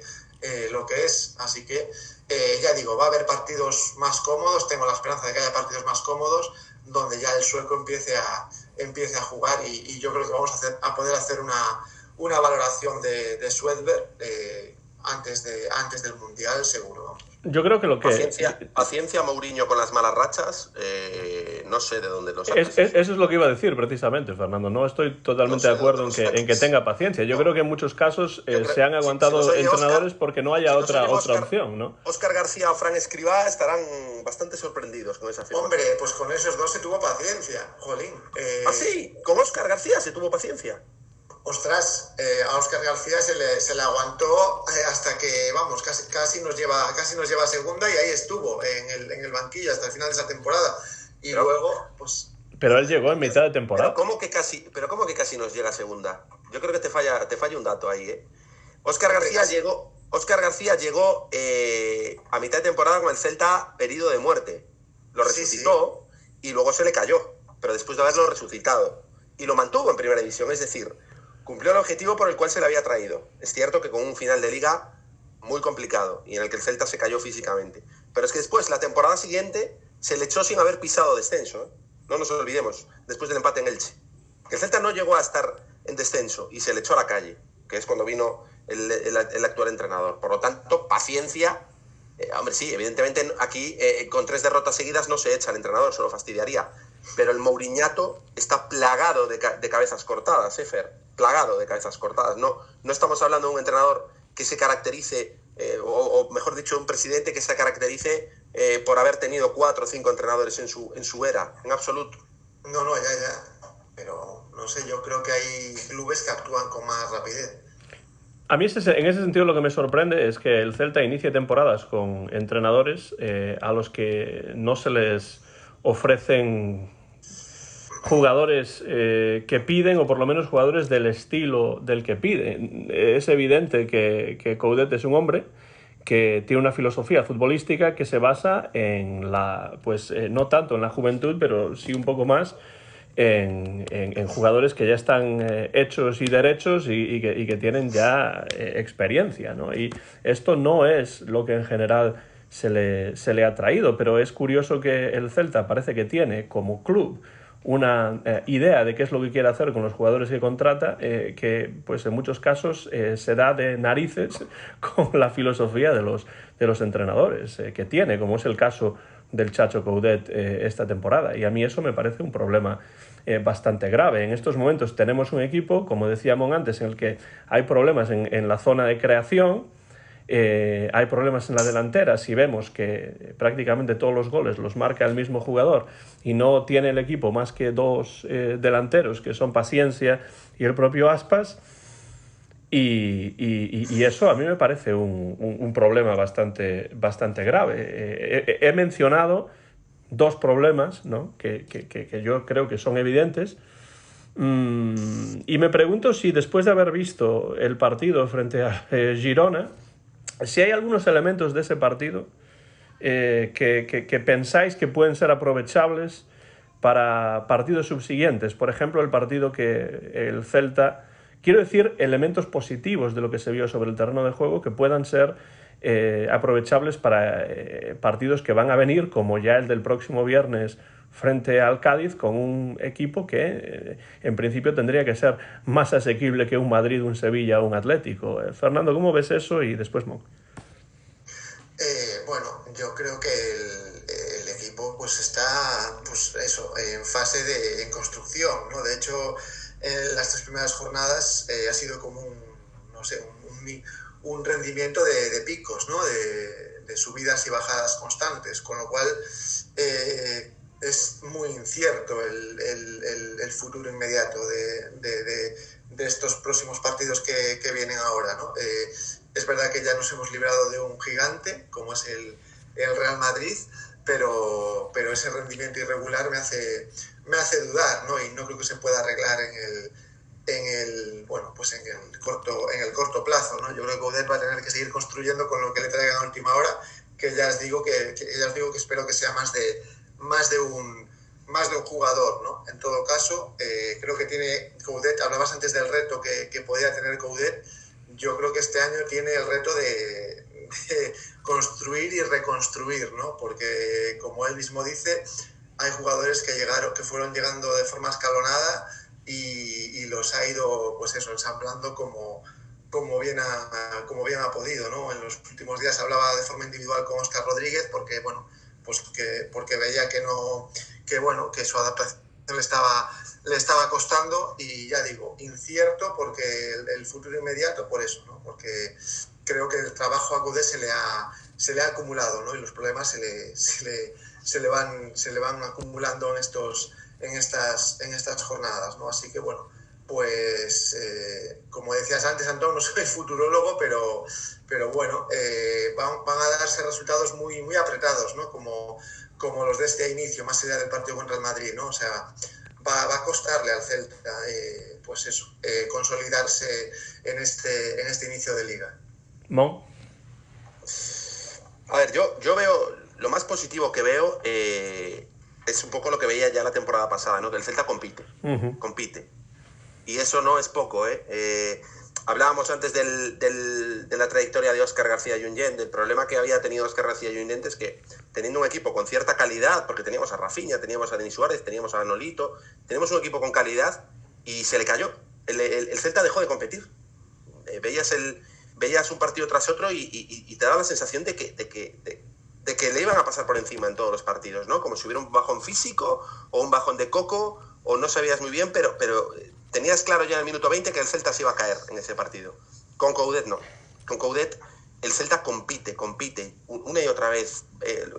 lo que es. Así que ya digo, va a haber partidos más cómodos. Tengo la esperanza de que haya partidos más cómodos donde ya el sueco empiece a jugar y yo creo que vamos a poder hacer una valoración de Swedberg antes del Mundial, seguro, vamos. Yo creo que lo que... Paciencia Mourinho con las malas rachas, no sé de dónde lo sacas. Eso es lo que iba a decir precisamente, Fernando. No estoy totalmente de acuerdo en que tenga paciencia. Yo creo que en muchos casos se han aguantado entrenadores porque no haya otra opción, ¿no? Óscar García o Fran Escribá estarán bastante sorprendidos con esa afirmación. Hombre, pues con esos dos se tuvo paciencia, jolín. ¿Ah, sí? ¿Con Óscar García se tuvo paciencia? Ostras, a Óscar García se le aguantó hasta que, vamos, casi nos lleva a segunda y ahí estuvo, en el banquillo hasta el final de esa temporada. Y luego, pues... Pero él llegó en mitad de temporada. ¿Pero cómo que casi nos llega a segunda? Yo creo que te falla un dato ahí, ¿eh? Óscar García llegó a mitad de temporada con el Celta herido de muerte. Lo resucitó y luego se le cayó, pero después de haberlo resucitado. Y lo mantuvo en primera división, es decir... Cumplió el objetivo por el cual se le había traído. Es cierto que con un final de liga muy complicado y en el que el Celta se cayó físicamente. Pero es que después, la temporada siguiente, se le echó sin haber pisado descenso, ¿eh? No nos olvidemos, después del empate en Elche. El Celta no llegó a estar en descenso y se le echó a la calle, que es cuando vino el actual entrenador. Por lo tanto, paciencia. Hombre, sí, evidentemente aquí con 3 derrotas seguidas no se echa al entrenador, solo fastidiaría. Pero el Mouriñato está plagado de cabezas cortadas, Fer. Plagado de cabezas cortadas. No estamos hablando de un entrenador que se caracterice, o mejor dicho, un presidente que se caracterice por haber tenido 4 o 5 entrenadores en su era, en absoluto. No, ya. Pero no sé, yo creo que hay clubes que actúan con más rapidez. A mí en ese sentido lo que me sorprende es que el Celta inicie temporadas con entrenadores a los que no se les ofrecen jugadores que piden, o por lo menos jugadores del estilo del que piden. Es evidente que Coudet es un hombre que tiene una filosofía futbolística que se basa en no tanto en la juventud, pero sí un poco más en jugadores que ya están hechos y derechos y que tienen ya experiencia, ¿no? Y esto no es lo que en general se le ha traído, pero es curioso que el Celta parece que tiene como club una idea de qué es lo que quiere hacer con los jugadores que contrata, que pues en muchos casos se da de narices con la filosofía de los entrenadores que tiene, como es el caso del Chacho Coudet esta temporada. Y a mí eso me parece un problema bastante grave. En estos momentos tenemos un equipo, como decíamos antes, en el que hay problemas en la zona de creación. Hay problemas en la delantera si vemos que prácticamente todos los goles los marca el mismo jugador y no tiene el equipo más que 2 delanteros, que son Paciencia y el propio Aspas, y eso a mí me parece un problema bastante grave. He mencionado 2 problemas, ¿no? que yo creo que son evidentes. Y me pregunto si después de haber visto el partido frente a Girona, si hay algunos elementos de ese partido que pensáis que pueden ser aprovechables para partidos subsiguientes. Por ejemplo, el partido que el Celta... Quiero decir, elementos positivos de lo que se vio sobre el terreno de juego que puedan ser aprovechables para partidos que van a venir, como ya el del próximo viernes frente al Cádiz, con un equipo que en principio tendría que ser más asequible que un Madrid, un Sevilla o un Atlético. Fernando, ¿cómo ves eso? Y después Monk. Bueno, yo creo que el equipo pues está en fase de construcción, ¿no? De hecho, en las 3 primeras jornadas ha sido como no sé, un rendimiento de picos, ¿no? De subidas y bajadas constantes, con lo cual es muy incierto el futuro inmediato de estos próximos partidos que vienen ahora, ¿no? Es verdad que ya nos hemos librado de un gigante, como es el Real Madrid, pero ese rendimiento irregular me hace dudar, ¿no? Y no creo que se pueda arreglar en el corto plazo, ¿no? Yo creo que Coudet va a tener que seguir construyendo con lo que le traigan a última hora, que ya os digo que espero que sea más de un jugador, ¿no? En todo caso, creo que tiene Coudet, hablabas antes del reto que podía tener Coudet. Yo creo que este año tiene el reto de construir y reconstruir, ¿no? Porque, como él mismo dice, hay jugadores que fueron llegando de forma escalonada y los ha ido, pues eso, ensamblando como bien ha podido, ¿no? En los últimos días hablaba de forma individual con Óscar Rodríguez porque veía que su adaptación le estaba costando, y ya digo, incierto porque el futuro inmediato, por eso, ¿no? Porque creo que el trabajo a Coudet se le ha acumulado, ¿no? Y los problemas se le van acumulando en estas jornadas, ¿no? Así que bueno, pues como decías antes, Antón, no soy futurólogo, pero bueno, van a darse resultados muy, muy apretados, ¿no? Como los de este inicio, más allá del partido contra el Madrid, ¿no? O sea, va a costarle al Celta, pues eso, consolidarse en este inicio de liga. Mon. A ver, yo veo, lo más positivo que veo es un poco lo que veía ya la temporada pasada, ¿no? Que el Celta compite. Y eso no es poco, ¿eh? Hablábamos antes de la trayectoria de Óscar García Junyent, del problema que había tenido Óscar García Junyent, es que teniendo un equipo con cierta calidad, porque teníamos a Rafinha, teníamos a Denis Suárez, teníamos a Nolito, teníamos un equipo con calidad y se le cayó. El Celta dejó de competir. Veías un partido tras otro y te daba la sensación de que le iban a pasar por encima en todos los partidos, ¿no? Como si hubiera un bajón físico o un bajón de coco, o no sabías muy bien, pero tenías claro ya en el minuto 20 que el Celta se iba a caer en ese partido. Con Coudet no. Con Coudet el Celta compite una y otra vez,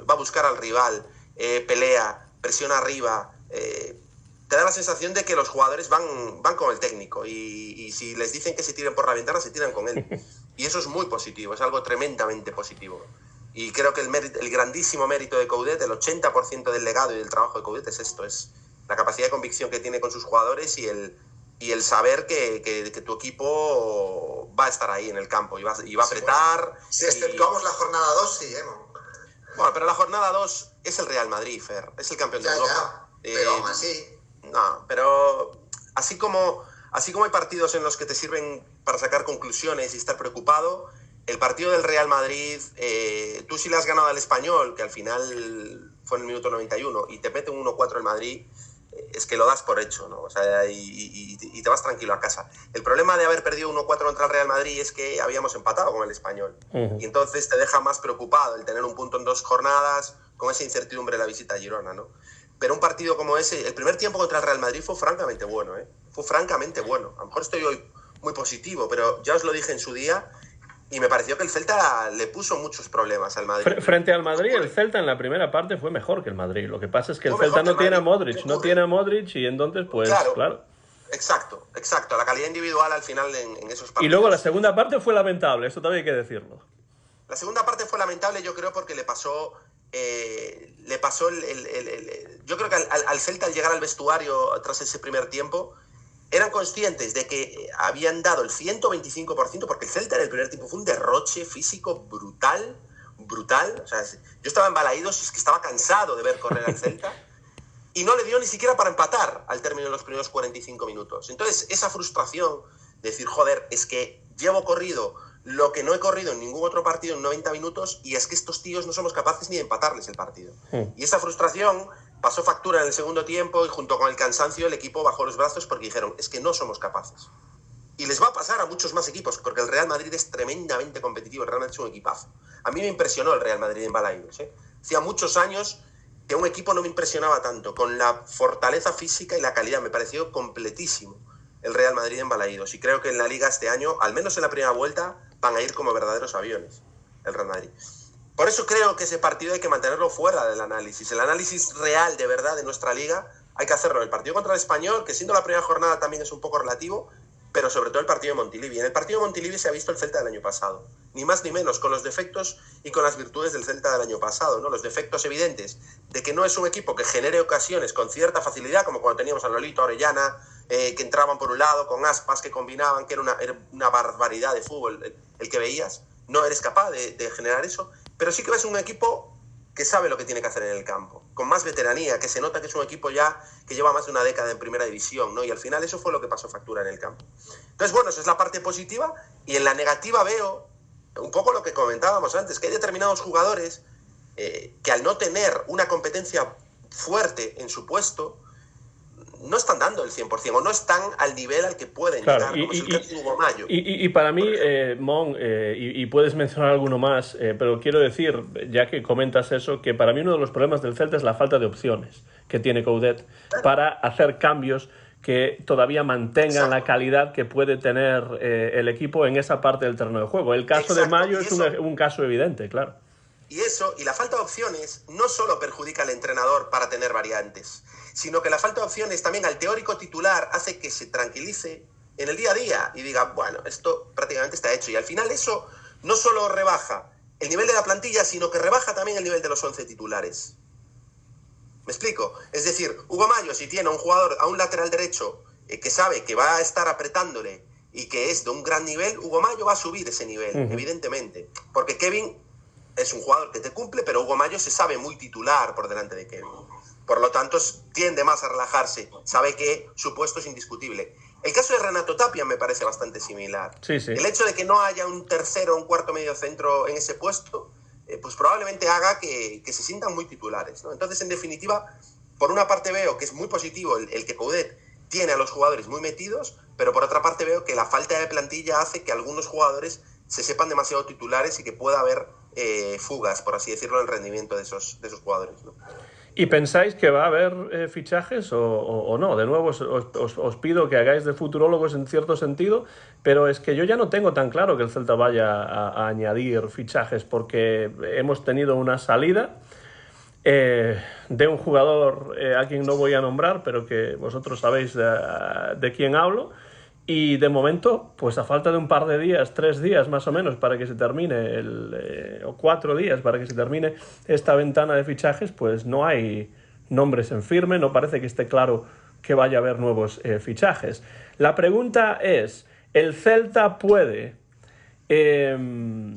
va a buscar al rival, pelea, presiona arriba, te da la sensación de que los jugadores van con el técnico y si les dicen que se tiren por la ventana, se tiran con él. Y eso es muy positivo, es algo tremendamente positivo. Y creo que el grandísimo mérito de Coudet, el 80% del legado y del trabajo de Coudet es esto, es la capacidad de convicción que tiene con sus jugadores y el saber que tu equipo va a estar ahí en el campo y va a apretar. Si exceptuamos la jornada 2, sí, Bueno, pero la jornada 2 es el Real Madrid, Fer, es el campeón de Europa. Pero aún así. No, pero así como hay partidos en los que te sirven para sacar conclusiones y estar preocupado, el partido del Real Madrid, tú si le has ganado al Español, que al final fue en el minuto 91, y te mete un 1-4 el Madrid, es que lo das por hecho, ¿no? O sea, y te vas tranquilo a casa. El problema de haber perdido 1-4 contra el Real Madrid es que habíamos empatado con el Español. Y entonces te deja más preocupado el tener un punto en 2 jornadas, con esa incertidumbre de la visita a Girona, ¿no? Pero un partido como ese, el primer tiempo contra el Real Madrid fue francamente bueno, ¿eh? Fue francamente bueno. A lo mejor estoy hoy muy positivo, pero ya os lo dije en su día, y me pareció que el Celta le puso muchos problemas al Madrid. Frente al Madrid, el Celta en la primera parte fue mejor que el Madrid. Lo que pasa es que el Celta no tiene a Modric, y entonces, pues, claro. Exacto. La calidad individual al final en esos partidos. Y luego la segunda parte fue lamentable, esto también hay que decirlo. La segunda parte fue lamentable, yo creo, porque le pasó yo creo que al Celta, al llegar al vestuario tras ese primer tiempo, eran conscientes de que habían dado el 125%, porque el Celta en el primer tiempo fue un derroche físico brutal. O sea, yo estaba en Balaídos y es que estaba cansado de ver correr al Celta, y no le dio ni siquiera para empatar al término de los primeros 45 minutos. Entonces, esa frustración de decir, joder, es que llevo corrido lo que no he corrido en ningún otro partido en 90 minutos, y es que estos tíos no somos capaces ni de empatarles el partido. Y esa frustración pasó factura en el segundo tiempo, y junto con el cansancio el equipo bajó los brazos porque dijeron, es que no somos capaces. Y les va a pasar a muchos más equipos, porque el Real Madrid es tremendamente competitivo, el Real Madrid es un equipazo. A mí me impresionó el Real Madrid en Balaídos, ¿eh? Hacía muchos años que un equipo no me impresionaba tanto, con la fortaleza física y la calidad, me pareció completísimo. el Real Madrid en Balaídos. Y creo que en la Liga este año, al menos en la primera vuelta, van a ir como verdaderos aviones el Real Madrid. Por eso creo que ese partido hay que mantenerlo fuera del análisis. El análisis real de verdad de nuestra Liga hay que hacerlo en el partido contra el Español, que siendo la primera jornada también es un poco relativo, pero sobre todo el partido de Montilivi. En el partido de Montilivi se ha visto el Celta del año pasado, ni más ni menos, con los defectos y con las virtudes del Celta del año pasado, ¿no? Los defectos evidentes de que no es un equipo que genere ocasiones con cierta facilidad, como cuando teníamos a Lolito, a Orellana, que entraban por un lado con Aspas, que combinaban, que era una barbaridad de fútbol el que veías. No eres capaz de generar eso, pero sí que ves un equipo que sabe lo que tiene que hacer en el campo, con más veteranía, que se nota que es un equipo ya que lleva más de una década en primera división, ¿no? Y al final eso fue lo que pasó factura en el campo. Entonces, bueno, esa es la parte positiva, y en la negativa veo un poco lo que comentábamos antes, que hay determinados jugadores que al no tener una competencia fuerte en su puesto, no están dando el 100% o no están al nivel al que pueden llegar, como es el caso de Hugo Mallo. Y para mí, Mon, y puedes mencionar alguno más, pero quiero decir, ya que comentas eso, que para mí uno de los problemas del Celta es la falta de opciones que tiene Coudet para hacer cambios que todavía mantengan la calidad que puede tener el equipo en esa parte del terreno de juego. El caso de Mallo es un caso evidente, claro. Y la falta de opciones no solo perjudica al entrenador para tener variantes, sino que la falta de opciones también al teórico titular hace que se tranquilice en el día a día y diga, bueno, esto prácticamente está hecho. Y al final eso no solo rebaja el nivel de la plantilla, sino que rebaja también el nivel de los 11 titulares. ¿Me explico? Es decir, Hugo Mallo, si tiene a un jugador, a un lateral derecho, que sabe que va a estar apretándole y que es de un gran nivel, Hugo Mallo va a subir ese nivel, evidentemente. Porque Kevin es un jugador que te cumple, pero Hugo Mallo se sabe muy titular por delante de Kevin. Por lo tanto, tiende más a relajarse. Sabe que su puesto es indiscutible. El caso de Renato Tapia me parece bastante similar. Sí, sí. El hecho de que no haya un tercero o un cuarto medio centro en ese puesto, pues probablemente haga que se sientan muy titulares, ¿no? Entonces, en definitiva, por una parte veo que es muy positivo el que Coudet tiene a los jugadores muy metidos, pero por otra parte veo que la falta de plantilla hace que algunos jugadores se sepan demasiado titulares y que pueda haber fugas, por así decirlo, en el rendimiento de esos jugadores, ¿no? ¿Y pensáis que va a haber fichajes o no? De nuevo, os pido que hagáis de futurólogos en cierto sentido, pero es que yo ya no tengo tan claro que el Celta vaya a añadir fichajes, porque hemos tenido una salida de un jugador a quien no voy a nombrar, pero que vosotros sabéis de quién hablo. Y de momento, pues a falta de un par de días, 3 días más o menos, para que se termine, o 4 días para que se termine esta ventana de fichajes, pues no hay nombres en firme, no parece que esté claro que vaya a haber nuevos fichajes. La pregunta es, ¿el Celta puede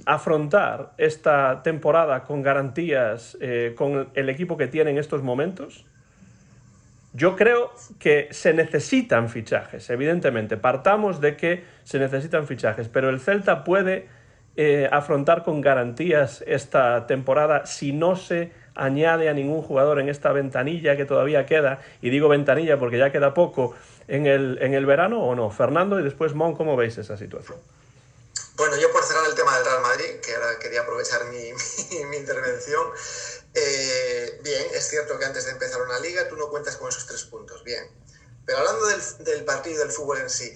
afrontar esta temporada con garantías con el equipo que tiene en estos momentos? Yo creo que se necesitan fichajes, evidentemente. Partamos de que se necesitan fichajes, pero el Celta puede afrontar con garantías esta temporada si no se añade a ningún jugador en esta ventanilla que todavía queda, y digo ventanilla porque ya queda poco en el verano, ¿o no? Fernando, y después Mon, ¿cómo veis esa situación? Bueno, yo por cerrar el tema del Real Madrid, que ahora quería aprovechar mi intervención. Bien, es cierto que antes de empezar una liga tú no cuentas con esos 3 puntos, bien. Pero hablando del partido, del fútbol en sí,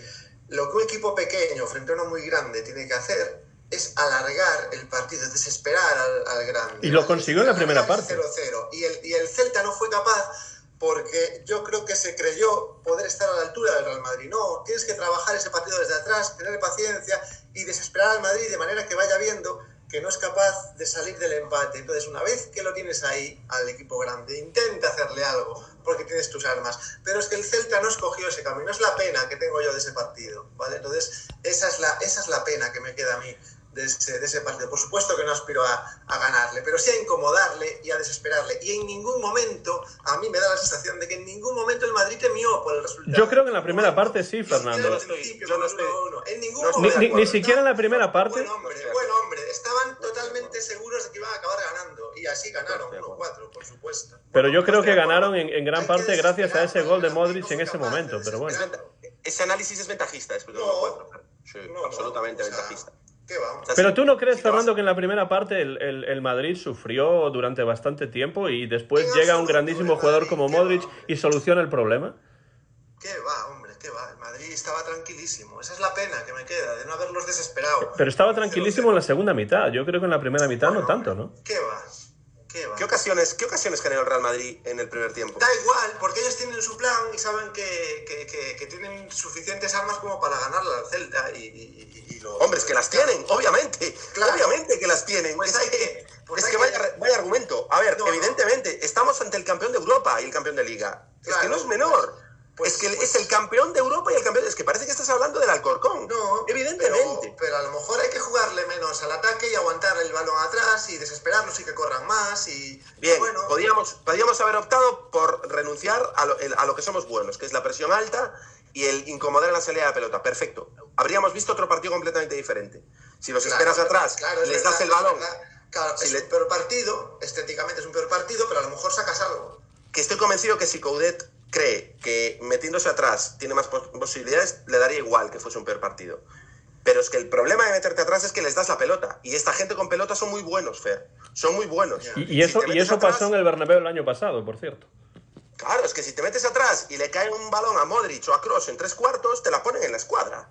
lo que un equipo pequeño frente a uno muy grande tiene que hacer es alargar el partido, es desesperar al grande. Y lo consiguió en la primera parte. 0-0. Y el Celta no fue capaz, porque yo creo que se creyó poder estar a la altura del Real Madrid. No, tienes que trabajar ese partido desde atrás, tener paciencia y desesperar al Madrid de manera que vaya viendo que no es capaz de salir del empate. Entonces, una vez que lo tienes ahí, al equipo grande, intenta hacerle algo, porque tienes tus armas. Pero es que el Celta no escogió ese camino, es la pena que tengo yo de ese partido, ¿vale? Entonces, esa es la pena que me queda a mí de ese partido. Por supuesto que no aspiro a ganarle, pero sí a incomodarle y a desesperarle. Y en ningún momento, a mí me da la sensación de que en ningún momento el Madrid temió por el resultado. Yo creo que en la primera parte sí, Fernando. Ni siquiera en la primera parte. Buen hombre, estaban totalmente seguros de que iban a acabar ganando. Y así ganaron 1-4, por supuesto. Pero yo creo que ganaron en gran parte gracias a ese gol de Modric en ese momento. Pero bueno. Ese análisis es ventajista después de 1-4. Sí, absolutamente ventajista. Pero ¿tú no crees, Fernando, que en la primera parte el Madrid sufrió durante bastante tiempo y después llega un grandísimo jugador como Modric y soluciona el problema? ¿Qué va, hombre? ¿Qué va? El Madrid estaba tranquilísimo. Esa es la pena que me queda, de no haberlos desesperado. Pero estaba tranquilísimo en la segunda mitad. Yo creo que en la primera mitad no tanto, ¿no? ¿Qué va? ¿Qué ocasiones generó el Real Madrid en el primer tiempo? Da igual, porque ellos tienen su plan y saben que tienen suficientes armas como para ganarle al Celta Hombre, es que las tienen, obviamente. Claro. Obviamente que las tienen. Pues vaya argumento. A ver, evidentemente, estamos ante el campeón de Europa y el campeón de Liga. Claro, es que no es menor. Es el campeón de Europa y el campeón... Es que parece que estás hablando del Alcorcón. No, evidentemente. Pero a lo mejor hay que jugarle menos al ataque y aguantar el balón atrás y desesperarlos y que corran más y... Bien, bueno, podríamos haber optado por renunciar a lo que somos buenos, que es la presión alta y el incomodar en la salida de la pelota. Perfecto. Habríamos visto otro partido completamente diferente. Si los esperas atrás, les das el balón... Claro, es un peor partido, estéticamente es un peor partido, pero a lo mejor sacas algo. Que estoy convencido que si Coudet cree que metiéndose atrás tiene más posibilidades, le daría igual que fuese un peor partido. Pero es que el problema de meterte atrás es que les das la pelota. Y esta gente con pelota son muy buenos, Fer. Son muy buenos. Y eso atrás, pasó en el Bernabéu el año pasado, por cierto. Claro, es que si te metes atrás y le cae un balón a Modric o a Kroos en 3/4, te la ponen en la escuadra.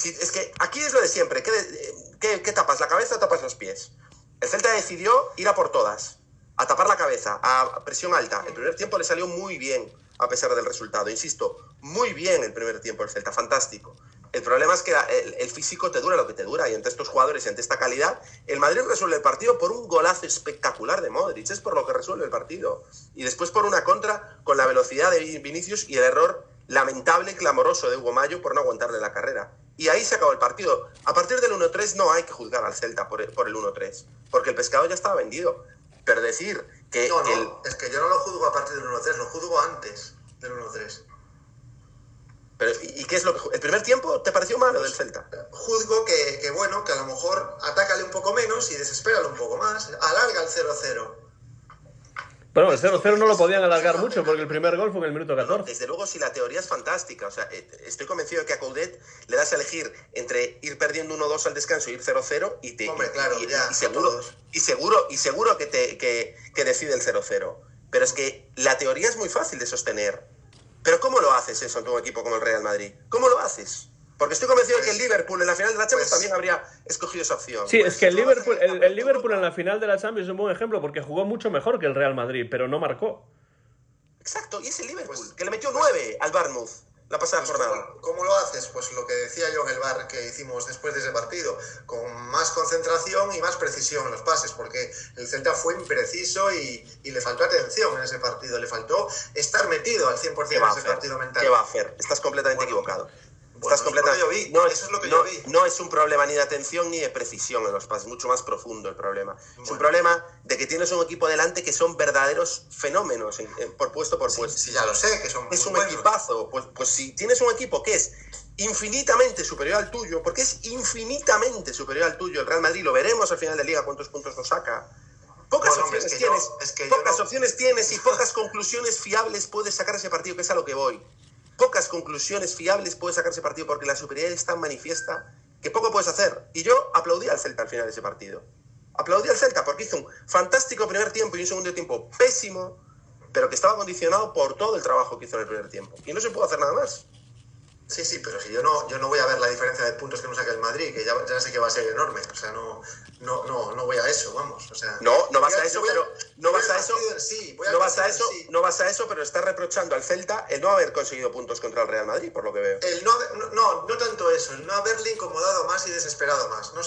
Es que aquí es lo de siempre. ¿Qué tapas? ¿La cabeza o tapas los pies? El Celta decidió ir a por todas. A tapar la cabeza, a presión alta. El primer tiempo le salió muy bien, a pesar del resultado. Insisto, muy bien el primer tiempo el Celta, fantástico. El problema es que el físico te dura lo que te dura, y ante estos jugadores y ante esta calidad, el Madrid resuelve el partido por un golazo espectacular de Modric, es por lo que resuelve el partido. Y después por una contra con la velocidad de Vinicius y el error lamentable y clamoroso de Hugo Mayo por no aguantarle la carrera. Y ahí se acabó el partido. A partir del 1-3 no hay que juzgar al Celta por el 1-3, porque el pescado ya estaba vendido. Pero decir que... es que yo no lo juzgo a partir del 1-3, lo juzgo antes del 1-3. Pero, ¿y qué es lo que... ¿El primer tiempo te pareció malo del Celta? Juzgo que a lo mejor atácale un poco menos y desespéralo un poco más. Alarga el 0-0. Bueno, el 0-0 no lo podían alargar mucho porque el primer gol fue en el minuto 14. Desde luego, si la teoría es fantástica. O sea, estoy convencido de que a Coudet le das a elegir entre ir perdiendo 1-2 al descanso y ir 0-0 y seguro que decide el 0-0. Pero es que la teoría es muy fácil de sostener. Pero ¿cómo lo haces eso en tu equipo como el Real Madrid? ¿Cómo lo haces? Porque estoy convencido de que el Liverpool en la final de la Champions también habría escogido esa opción. Sí, es que el Liverpool en la final de la Champions es un buen ejemplo porque jugó mucho mejor que el Real Madrid, pero no marcó. Exacto, y es el Liverpool, que le metió 9 al Bournemouth la pasada jornada. ¿Cómo lo haces? Pues lo que decía yo en el bar que hicimos después de ese partido, con más concentración y más precisión en los pases, porque el Celta fue impreciso y le faltó atención en ese partido, le faltó estar metido al 100% en ese partido mental. ¿Qué va a hacer? Estás completamente equivocado. Eso es lo que yo vi. No es un problema ni de atención ni de precisión en los pases, mucho más profundo el problema. Es un problema de que tienes un equipo delante que son verdaderos fenómenos por puesto por puesto. Sí, ya lo sé, que son muy Es un buenos. equipazo. Pues si tienes un equipo que es infinitamente superior al tuyo, porque es infinitamente superior al tuyo, el Real Madrid, lo veremos al final de Liga cuántos puntos nos saca. Pocas opciones tienes y pocas conclusiones fiables puedes sacar ese partido, que es a lo que voy. Pocas conclusiones fiables puede sacar ese partido porque la superioridad es tan manifiesta que poco puedes hacer. Y yo aplaudí al Celta al final de ese partido. Aplaudí al Celta porque hizo un fantástico primer tiempo y un segundo tiempo pésimo, pero que estaba condicionado por todo el trabajo que hizo en el primer tiempo. Y no se pudo hacer nada más. Sí, pero si yo no voy a ver la diferencia de puntos que nos saca el Madrid, que ya sé que va a ser enorme. O sea, no voy a eso, vamos. O sea, no vas a eso, pero no vas a eso, pero estás reprochando al Celta el no haber conseguido puntos contra el Real Madrid, por lo que veo. No tanto eso, el no haberle incomodado más y desesperado más. No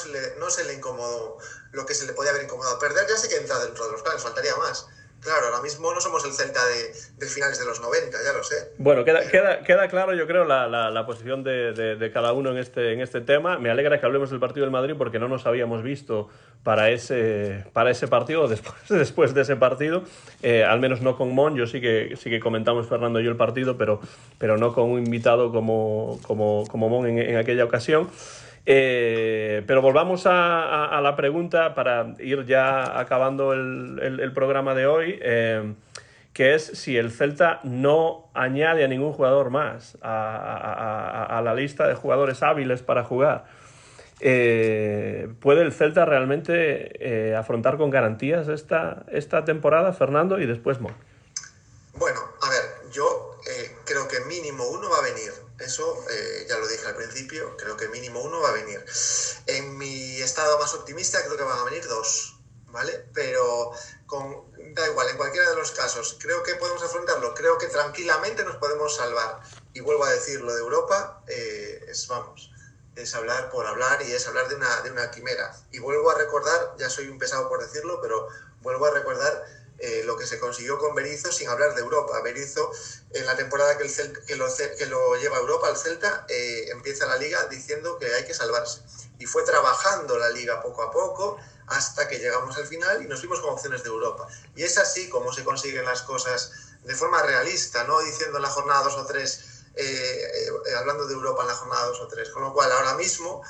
se le incomodó lo que se le podía haber incomodado. Perder ya sé que entra dentro de los planes, faltaría más. Claro, ahora mismo no somos el Celta de finales de los 90, ya lo sé. Bueno, queda claro, yo creo, la posición de cada uno en este tema. Me alegra que hablemos del partido del Madrid porque no nos habíamos visto para ese partido, después de ese partido. Al menos no con Mon, yo sí que comentamos Fernando y yo el partido, pero no con un invitado como Mon en aquella ocasión. Pero volvamos a la pregunta para ir ya acabando el programa de hoy, que es si el Celta no añade a ningún jugador más a la lista de jugadores hábiles para jugar. ¿Puede el Celta realmente afrontar con garantías esta temporada, Fernando, y después Mon? Bueno, a ver, yo creo que mínimo uno va a venir. Eso ya lo dije al principio, creo que mínimo 1 va a venir. En mi estado más optimista creo que van a venir 2, ¿vale? Pero da igual, en cualquiera de los casos, creo que podemos afrontarlo, creo que tranquilamente nos podemos salvar. Y vuelvo a decir, lo de Europa es hablar por hablar y es hablar de una quimera. Y vuelvo a recordar, ya soy un pesado por decirlo, pero vuelvo a recordar lo que se consiguió con Berizzo sin hablar de Europa. Berizzo, en la temporada que lo lleva a Europa, al Celta, empieza la Liga diciendo que hay que salvarse. Y fue trabajando la Liga poco a poco hasta que llegamos al final y nos vimos con opciones de Europa. Y es así como se consiguen las cosas de forma realista, no diciendo en la jornada 2 o 3, hablando de Europa en la jornada 2 o 3. Con lo cual, ahora mismo,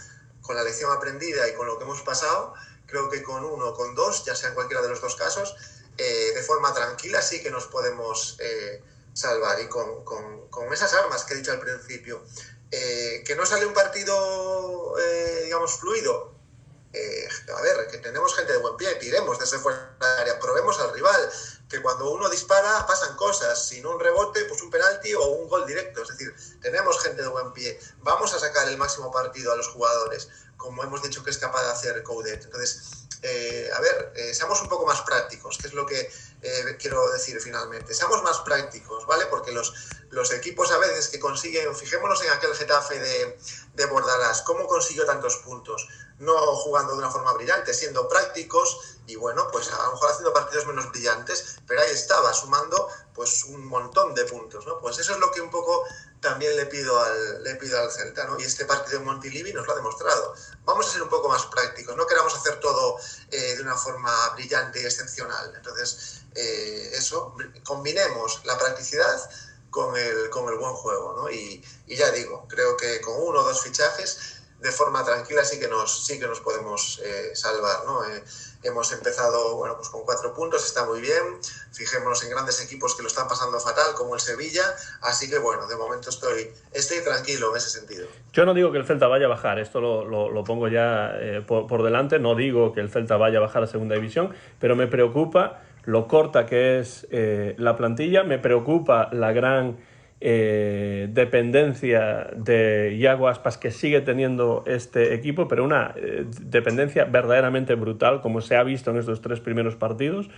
con la lección aprendida y con lo que hemos pasado, creo que con 1 o con 2, ya sea en cualquiera de los dos casos, de forma tranquila sí que nos podemos salvar. Y con esas armas que he dicho al principio, que no sale un partido, digamos, fluido. A ver, que tenemos gente de buen pie, tiremos desde fuera del área, probemos al rival, que cuando uno dispara pasan cosas, sin un rebote, pues un penalti o un gol directo. Es decir, tenemos gente de buen pie, vamos a sacar el máximo partido a los jugadores, como hemos dicho que es capaz de hacer Coudet. Entonces, seamos un poco más prácticos, que es lo que quiero decir finalmente. Seamos más prácticos, ¿vale? Porque los equipos a veces que consiguen, fijémonos en aquel Getafe de Bordalás, ¿cómo consiguió tantos puntos? No jugando de una forma brillante, siendo prácticos y bueno, pues a lo mejor haciendo partidos menos brillantes, pero ahí estaba, sumando pues un montón de puntos, ¿no? Pues eso es lo que un poco también le pido al Celta, ¿no? Y este partido en Montilivi nos lo ha demostrado. Vamos a ser un poco más prácticos, no queramos hacer todo de una forma brillante y excepcional. Entonces, combinemos la practicidad con el buen juego, ¿no? Y ya digo, creo que con 1 o 2 fichajes de forma tranquila sí que nos podemos salvar, ¿no? Hemos empezado, bueno, pues con 4 puntos, está muy bien. Fijémonos en grandes equipos que lo están pasando fatal, como el Sevilla. Así que, bueno, de momento estoy tranquilo en ese sentido. Yo no digo que el Celta vaya a bajar, esto lo pongo ya por delante. No digo que el Celta vaya a bajar a segunda división, pero me preocupa lo corta que es la plantilla, me preocupa la gran dependencia de Iago Aspas que sigue teniendo este equipo, pero una dependencia verdaderamente brutal, como se ha visto en estos 3 primeros partidos.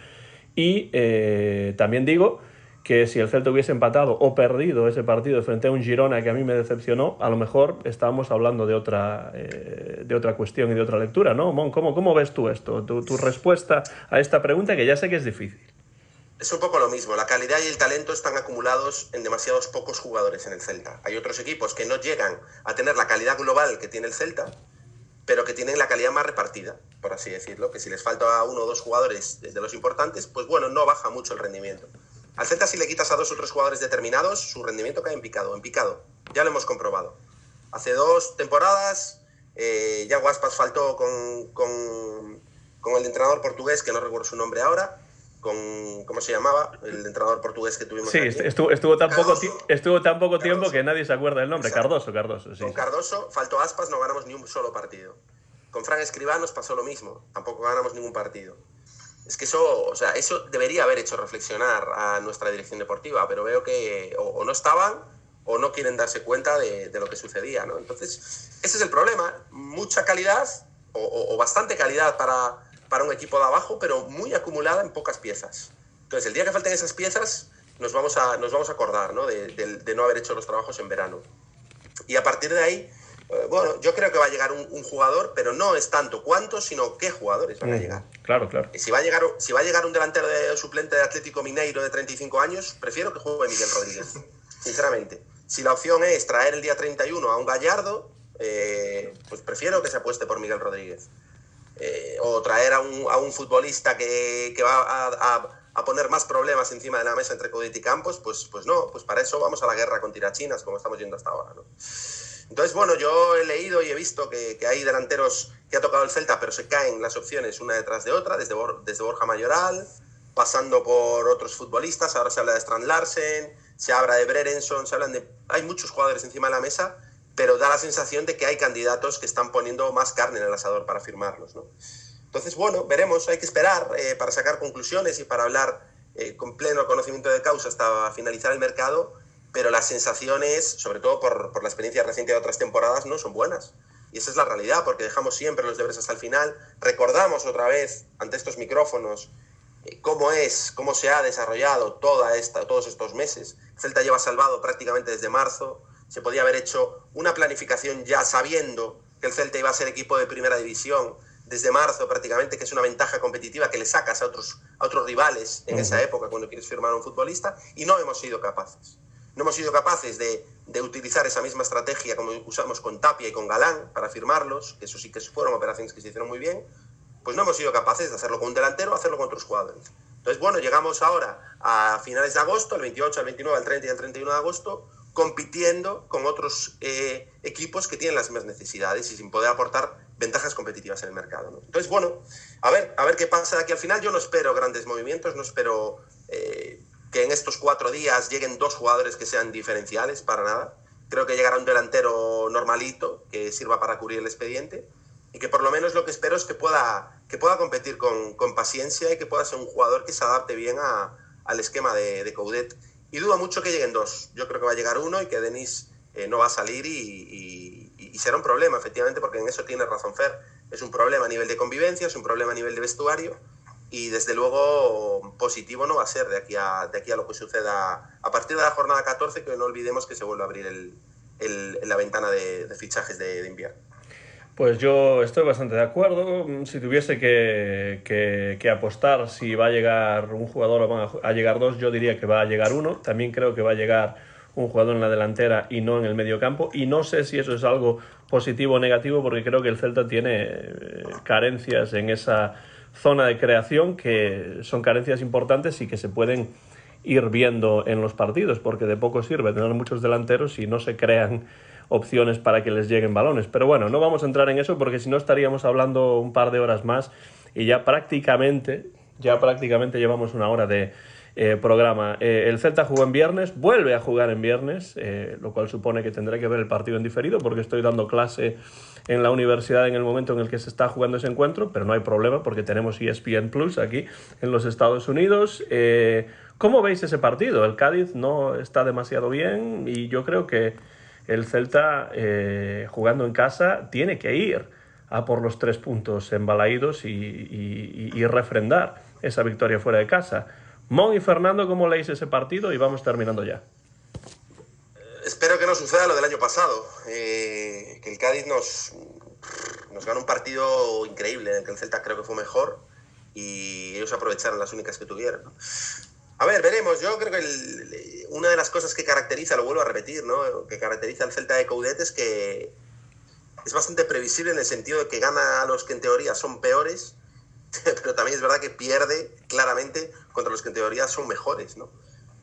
Y también digo que si el Celta hubiese empatado o perdido ese partido frente a un Girona que a mí me decepcionó, a lo mejor estábamos hablando de otra cuestión y de otra lectura, ¿no? Mon, ¿cómo ves tú esto? Tu respuesta a esta pregunta, que ya sé que es difícil. Es un poco lo mismo, la calidad y el talento están acumulados en demasiados pocos jugadores en el Celta. Hay otros equipos que no llegan a tener la calidad global que tiene el Celta, pero que tienen la calidad más repartida, por así decirlo, que si les falta a 1 o 2 jugadores de los importantes, pues bueno, no baja mucho el rendimiento. Al Celta, si le quitas a 2 o 3 jugadores determinados, su rendimiento cae en picado, ya lo hemos comprobado. Hace 2 temporadas, Iago Aspas faltó con el entrenador portugués, que no recuerdo su nombre ahora, ¿cómo se llamaba? El entrenador portugués que tuvimos aquí. Sí, estuvo tan poco tiempo que nadie se acuerda del nombre. Exacto. Cardoso. Sí. Con Cardoso, faltó Aspas, no ganamos ni un solo partido. Con Fran Escribá nos pasó lo mismo, tampoco ganamos ningún partido. Es que eso debería haber hecho reflexionar a nuestra dirección deportiva, pero veo que o no estaban o no quieren darse cuenta de lo que sucedía, ¿no? Entonces, ese es el problema. Mucha calidad o bastante calidad para un equipo de abajo, pero muy acumulada en pocas piezas. Entonces, el día que falten esas piezas, nos vamos a acordar, ¿no? de no haber hecho los trabajos en verano. Y a partir de ahí, bueno, yo creo que va a llegar un jugador, pero no es tanto cuántos, sino qué jugadores van a llegar. Claro. Y si va a llegar un delantero suplente de Atlético Mineiro de 35 años, prefiero que juegue Miguel Rodríguez, sinceramente. Si la opción es traer el día 31 a un Gallardo, pues prefiero que se apueste por Miguel Rodríguez. O traer a un futbolista que va a poner más problemas encima de la mesa entre Coudet y Campos, pues no, pues para eso vamos a la guerra con tirachinas, como estamos yendo hasta ahora, ¿no? Entonces, bueno, yo he leído y he visto que hay delanteros que ha tocado el Celta, pero se caen las opciones una detrás de otra, desde Borja Mayoral, pasando por otros futbolistas. Ahora se habla de Strand Larsen, se habla de Brereton, hay muchos jugadores encima de la mesa, pero da la sensación de que hay candidatos que están poniendo más carne en el asador para firmarlos, ¿no? Entonces, bueno, veremos, hay que esperar para sacar conclusiones y para hablar con pleno conocimiento de causa hasta finalizar el mercado, pero las sensaciones, sobre todo por la experiencia reciente de otras temporadas, no son buenas. Y esa es la realidad, porque dejamos siempre los deberes hasta el final. Recordamos otra vez, ante estos micrófonos, cómo se ha desarrollado todos estos meses. Celta lleva salvado prácticamente desde marzo. Se podía haber hecho una planificación ya sabiendo que el Celta iba a ser equipo de primera división desde marzo prácticamente, que es una ventaja competitiva que le sacas a otros rivales en esa época cuando quieres firmar a un futbolista, y no hemos sido capaces. No hemos sido capaces de utilizar esa misma estrategia como usamos con Tapia y con Galán para firmarlos, que eso sí que fueron operaciones que se hicieron muy bien. Pues no hemos sido capaces de hacerlo con un delantero o hacerlo con otros jugadores. Entonces, bueno, llegamos ahora a finales de agosto, el 28, el 29, el 30 y el 31 de agosto, compitiendo con otros equipos que tienen las mismas necesidades y sin poder aportar ventajas competitivas en el mercado, ¿no? Entonces, bueno, a ver qué pasa de aquí al final. Yo no espero grandes movimientos, no espero que en estos 4 días lleguen 2 jugadores que sean diferenciales, para nada. Creo que llegará un delantero normalito que sirva para cubrir el expediente, y que por lo menos lo que espero es que pueda competir con paciencia y que pueda ser un jugador que se adapte bien al esquema de Coudet. Y dudo mucho que lleguen 2. Yo creo que va a llegar 1 y que Denis no va a salir y será un problema, efectivamente, porque en eso tiene razón Fer. Es un problema a nivel de convivencia, es un problema a nivel de vestuario, y desde luego positivo no va a ser de aquí a lo que suceda a partir de la jornada 14, que no olvidemos que se vuelve a abrir la ventana de fichajes de invierno. Pues yo estoy bastante de acuerdo. Si tuviese que apostar si va a llegar un jugador o van a llegar 2, yo diría que va a llegar 1. También creo que va a llegar un jugador en la delantera y no en el mediocampo. Y no sé si eso es algo positivo o negativo, porque creo que el Celta tiene carencias en esa zona de creación, que son carencias importantes y que se pueden ir viendo en los partidos, porque de poco sirve tener muchos delanteros si no se crean opciones para que les lleguen balones. Pero bueno, no vamos a entrar en eso, porque si no estaríamos hablando un par de horas más y ya prácticamente llevamos 1 hora de programa. El Celta jugó en viernes, vuelve a jugar en viernes, lo cual supone que tendré que ver el partido en diferido, porque estoy dando clase en la universidad en el momento en el que se está jugando ese encuentro, pero no hay problema porque tenemos ESPN Plus aquí en los Estados Unidos. ¿Cómo veis ese partido? El Cádiz no está demasiado bien y yo creo que el Celta, jugando en casa, tiene que ir a por los 3 puntos en Balaídos y refrendar esa victoria fuera de casa. Mon y Fernando, ¿cómo leéis ese partido? Y vamos terminando ya. Espero que no suceda lo del año pasado, que el Cádiz nos gana un partido increíble en el que el Celta creo que fue mejor y ellos aprovecharon las únicas que tuvieron, ¿no? A ver, veremos. Yo creo que una de las cosas que caracteriza, lo vuelvo a repetir, ¿no?, que caracteriza al Celta de Coudet es que es bastante previsible, en el sentido de que gana a los que en teoría son peores, pero también es verdad que pierde claramente contra los que en teoría son mejores, ¿no?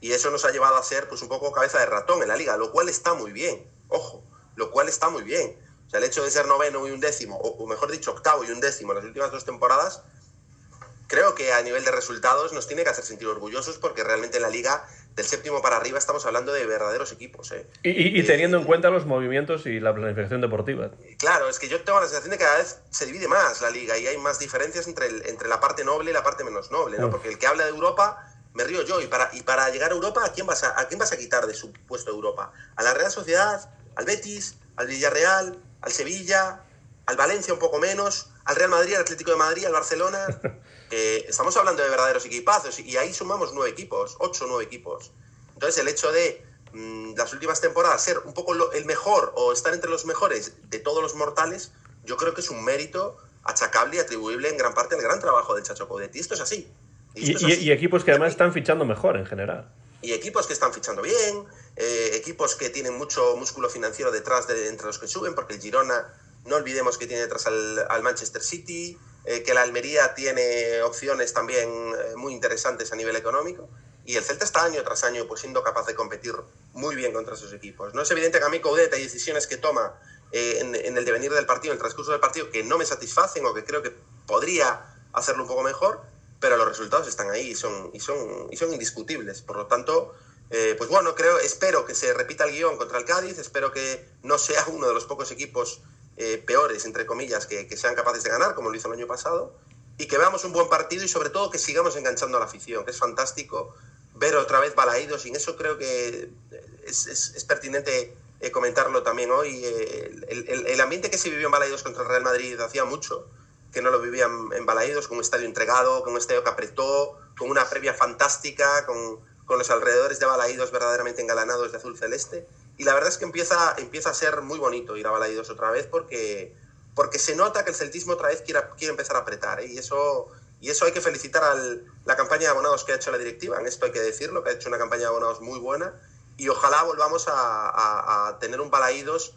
Y eso nos ha llevado a ser pues un poco cabeza de ratón en la liga, lo cual está muy bien, ojo, lo cual está muy bien. O sea, el hecho de ser 9º y 11º, o mejor dicho 8º y 11º en las últimas 2 temporadas, creo que a nivel de resultados nos tiene que hacer sentir orgullosos, porque realmente en la liga del 7º para arriba estamos hablando de verdaderos equipos, ¿eh? Y teniendo en cuenta los movimientos y la planificación deportiva. Claro, es que yo tengo la sensación de que cada vez se divide más la liga y hay más diferencias entre la parte noble y la parte menos noble, ¿no? Porque el que habla de Europa, me río yo, y para llegar a Europa, ¿a quién vas a quitar de su puesto de Europa? ¿A la Real Sociedad? ¿Al Betis? ¿Al Villarreal? ¿Al Sevilla? ¿Al Valencia un poco menos? ¿Al Real Madrid? ¿Al Atlético de Madrid? ¿Al Barcelona? Estamos hablando de verdaderos equipazos y ahí sumamos 9 equipos, 8 o 9 equipos. Entonces el hecho de las últimas temporadas ser un poco el mejor o estar entre los mejores de todos los mortales, yo creo que es un mérito achacable y atribuible en gran parte al gran trabajo del Chacho Coudet. Y esto es así. Y equipos que además están fichando mejor en general. Y equipos que están fichando bien, equipos que tienen mucho músculo financiero detrás entre los que suben, porque el Girona, no olvidemos que tiene detrás al Manchester City, que la Almería tiene opciones también muy interesantes a nivel económico, y el Celta está año tras año pues siendo capaz de competir muy bien contra esos equipos. No es evidente que a mí Coudet hay decisiones que toma en el devenir del partido, en el transcurso del partido, que no me satisfacen o que creo que podría hacerlo un poco mejor, pero los resultados están ahí y son indiscutibles. Por lo tanto, pues bueno, espero que se repita el guión contra el Cádiz, espero que no sea uno de los pocos equipos peores, entre comillas, que sean capaces de ganar, como lo hizo el año pasado, y que veamos un buen partido y sobre todo que sigamos enganchando a la afición, que es fantástico ver otra vez Balaídos, y en eso creo que es pertinente comentarlo también hoy. El ambiente que se vivió en Balaidos contra el Real Madrid hacía mucho que no lo vivían en Balaidos, con un estadio entregado, con un estadio que apretó, con una previa fantástica, con los alrededores de Balaidos verdaderamente engalanados de azul celeste. Y la verdad es que empieza a ser muy bonito ir a Balaidos otra vez porque se nota que el celtismo otra vez quiere empezar a apretar, ¿eh? Y eso hay que felicitar a la campaña de abonados que ha hecho la directiva, en esto hay que decirlo, que ha hecho una campaña de abonados muy buena, y ojalá volvamos a tener un Balaidos,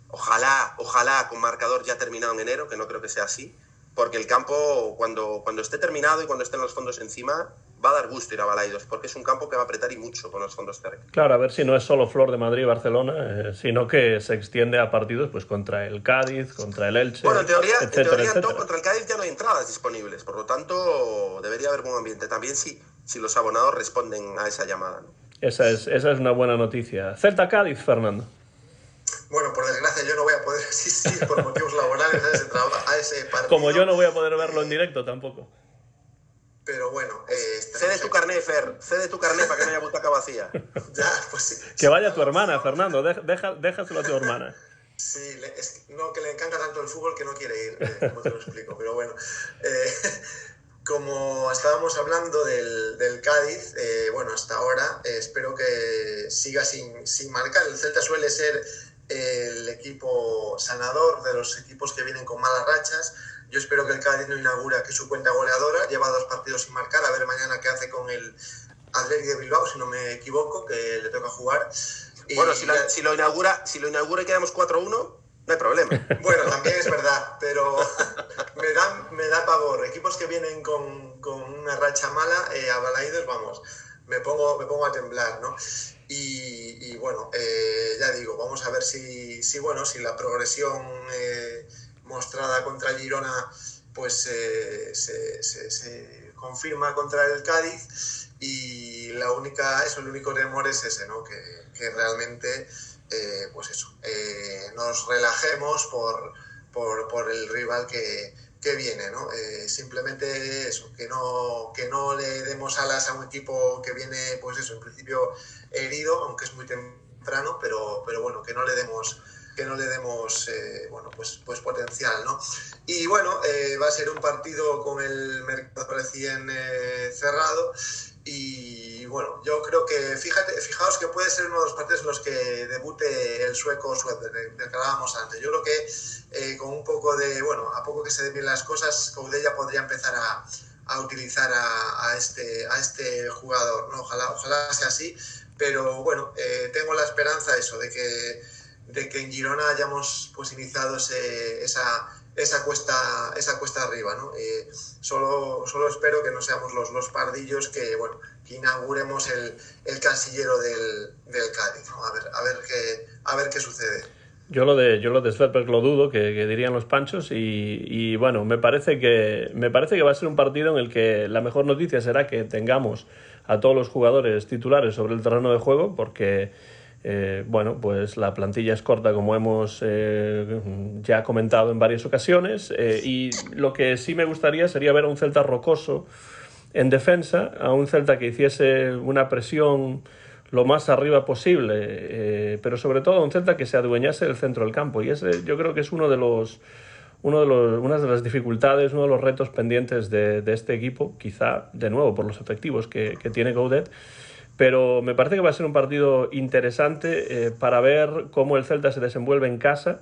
ojalá con marcador ya terminado en enero, que no creo que sea así, porque el campo cuando esté terminado y cuando estén los fondos encima va a dar gusto ir a Balaidos, porque es un campo que va a apretar y mucho con los fondos cerca. Claro, a ver si no es solo Flor de Madrid y Barcelona, sino que se extiende a partidos pues contra el Cádiz, contra el Elche, bueno, en teoría etcétera. contra el Cádiz ya no hay entradas disponibles, por lo tanto debería haber buen ambiente también si los abonados responden a esa llamada, ¿no? Esa es una buena noticia. Celta-Cádiz, Fernando. Bueno, por desgracia yo no voy a poder asistir por motivos laborales a ese partido. Como yo no voy a poder verlo en directo tampoco. Pero bueno, cede tu carné, Fer, cede tu carné para que no haya butaca vacía. Ya, pues sí. Que vaya tu hermana, Fernando, déjaselo a tu hermana. Sí, no, que le encanta tanto el fútbol que no quiere ir, como te lo explico. Pero bueno, como estábamos hablando del Cádiz, bueno, hasta ahora espero que siga sin marcar. El Celta suele ser el equipo sanador de los equipos que vienen con malas rachas. Yo espero que el Cádiz no inaugura que su cuenta goleadora, lleva 2 partidos sin marcar, a ver mañana qué hace con el Athletic de Bilbao, si no me equivoco, que le toca jugar. Bueno, si lo inaugura y quedamos 4-1, no hay problema. Bueno, también es verdad, pero me da pavor. Equipos que vienen con una racha mala, a Balaidos, vamos, me pongo a temblar, ¿no? Y bueno, ya digo, vamos a ver si la progresión mostrada contra el Girona pues se confirma contra el Cádiz, y el único temor es ese, ¿no? Que realmente pues eso, nos relajemos por el rival que viene, ¿no? Simplemente eso, que no le demos alas a un equipo que viene, pues eso, en principio herido, aunque es muy temprano, pero bueno, que no le demos bueno, pues potencial, ¿no? Y bueno, va a ser un partido con el mercado recién cerrado, y bueno, yo creo que fijaos que puede ser uno de los partidos en los que debute el sueco Suéter, del que hablábamos antes. Yo creo que con un poco de, bueno, a poco que se den bien las cosas, Coudet ya podría empezar a utilizar a este jugador, ¿no? Ojalá sea así, pero bueno, tengo la esperanza de que en Girona hayamos pues iniciado esa cuesta arriba, ¿no? Solo espero que no seamos los pardillos que inauguremos el casillero del Cádiz, ¿no? A ver qué sucede. Yo lo de Svedberg lo dudo, que dirían los panchos, y bueno, me parece que va a ser un partido en el que la mejor noticia será que tengamos a todos los jugadores titulares sobre el terreno de juego, porque bueno, pues la plantilla es corta, como hemos ya comentado en varias ocasiones, y lo que sí me gustaría sería ver a un Celta rocoso en defensa, a un Celta que hiciese una presión lo más arriba posible, pero sobre todo a un Celta que se adueñase del centro del campo, y ese yo creo que es una de las dificultades, uno de los retos pendientes de este equipo, quizá de nuevo por los efectivos que tiene Coudet. Pero me parece que va a ser un partido interesante para ver cómo el Celta se desenvuelve en casa,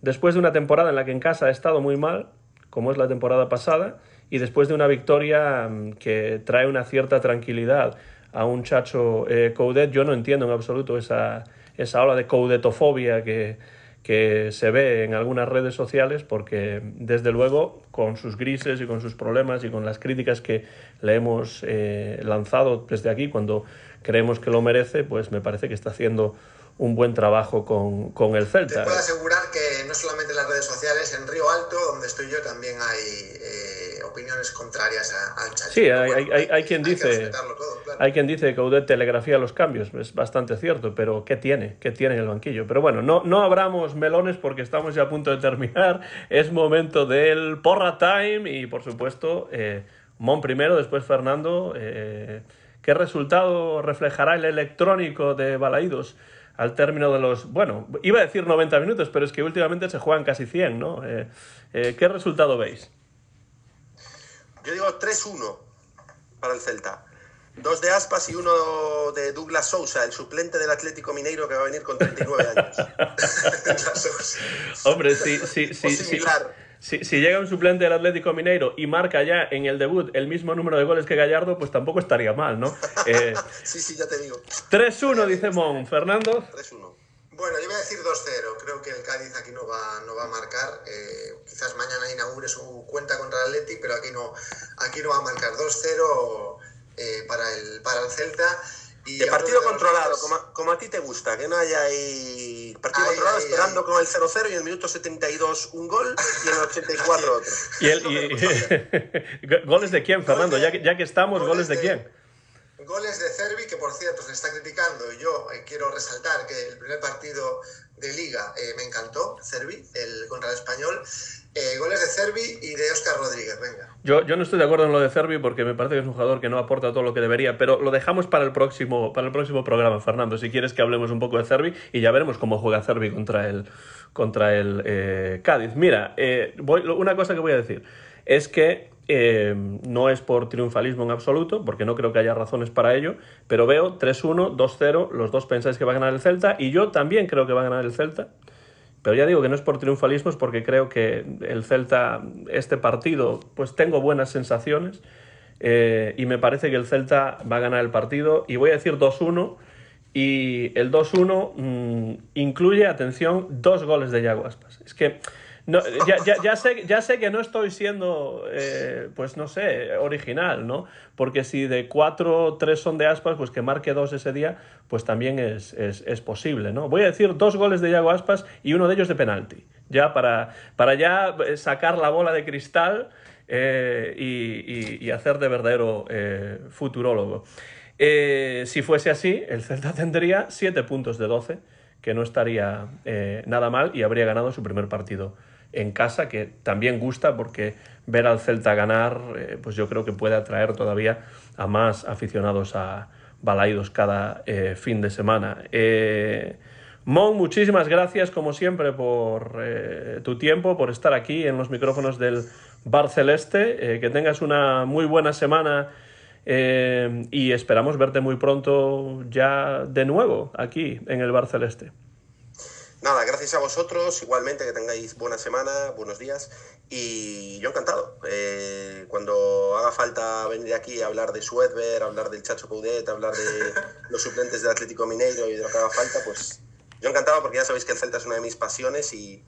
después de una temporada en la que en casa ha estado muy mal, como es la temporada pasada, y después de una victoria que trae una cierta tranquilidad a un Chacho Coudet. Yo no entiendo en absoluto esa ola de coudetofobia que se ve en algunas redes sociales, porque desde luego con sus grises y con sus problemas y con las críticas que le hemos lanzado desde aquí cuando creemos que lo merece, pues me parece que está haciendo un buen trabajo con el Celta. Te puedo asegurar que no solamente en las redes sociales, en Río Alto, donde estoy yo, también hay opiniones contrarias al Chacho. Sí, hay quien dice todo, claro. Hay quien dice que Coudet telegrafía los cambios, es bastante cierto, pero ¿qué tiene en el banquillo? Pero bueno, no abramos melones porque estamos ya a punto de terminar, es momento del Porra Time, y por supuesto Mon primero, después Fernando, ¿Qué resultado reflejará el electrónico de Balaídos al término de los, bueno, iba a decir 90 minutos, pero es que últimamente se juegan casi 100, ¿no? ¿Qué resultado veis? Yo digo 3-1 para el Celta. 2 de Aspas y 1 de Douglas Sousa, el suplente del Atlético Mineiro que va a venir con 39 años. Hombre, si llega un suplente del Atlético Mineiro y marca ya en el debut el mismo número de goles que Gallardo, pues tampoco estaría mal, ¿no? Sí, ya te digo. 3-1, dice Mon. ¿Fernando? 3-1. Bueno, yo voy a decir 2-0. Creo que el Cádiz aquí no va a marcar. Quizás mañana inaugure su cuenta contra el Atleti, pero aquí no va a marcar. 2-0 para el Celta. Y de partido controlado, como a ti te gusta, que no haya ahí partido controlado esperando con el 0-0 y en el minuto 72 un gol y en el 84 otro. ¿Goles de quién, Fernando? Ya que estamos, ¿goles de quién? Goles de Cervi, que por cierto se está criticando, y yo quiero resaltar que el primer partido de Liga me encantó, Cervi, contra el Español. Goles de Cervi y de Óscar Rodríguez, venga. Yo no estoy de acuerdo en lo de Cervi porque me parece que es un jugador que no aporta todo lo que debería, pero lo dejamos para el próximo programa, Fernando, si quieres que hablemos un poco de Cervi y ya veremos cómo juega Cervi contra el Cádiz. Mira, una cosa que voy a decir es que no es por triunfalismo en absoluto, porque no creo que haya razones para ello, pero veo 3-1, 2-0, los dos pensáis que va a ganar el Celta y yo también creo que va a ganar el Celta. Pero ya digo que no es por triunfalismo, es porque creo que el Celta, este partido, pues tengo buenas sensaciones y me parece que el Celta va a ganar el partido y voy a decir 2-1 y el 2-1 incluye, atención, 2 goles de Yago Aspas. Es que no, ya sé que no estoy siendo, pues no sé, original, ¿no? Porque si de 4, 3 son de Aspas, pues que marque 2 ese día, pues también es posible, ¿no? Voy a decir 2 goles de Yago Aspas y uno de ellos de penalti, ya para ya sacar la bola de cristal y hacer de verdadero futurólogo. Si fuese así, el Celta tendría 7 puntos de 12, que no estaría nada mal y habría ganado su primer partido en casa, que también gusta porque ver al Celta ganar, pues yo creo que puede atraer todavía a más aficionados a Balaídos cada fin de semana. Mon, muchísimas gracias como siempre por tu tiempo, por estar aquí en los micrófonos del Bar Celeste, que tengas una muy buena semana y esperamos verte muy pronto ya de nuevo aquí en el Bar Celeste. Nada, gracias a vosotros, igualmente que tengáis buena semana, buenos días y yo encantado. Cuando haga falta venir aquí a hablar de Suedberg, hablar del Chacho Coudet, hablar de los suplentes del Atlético Mineiro y de lo que haga falta, pues yo encantado porque ya sabéis que el Celta es una de mis pasiones y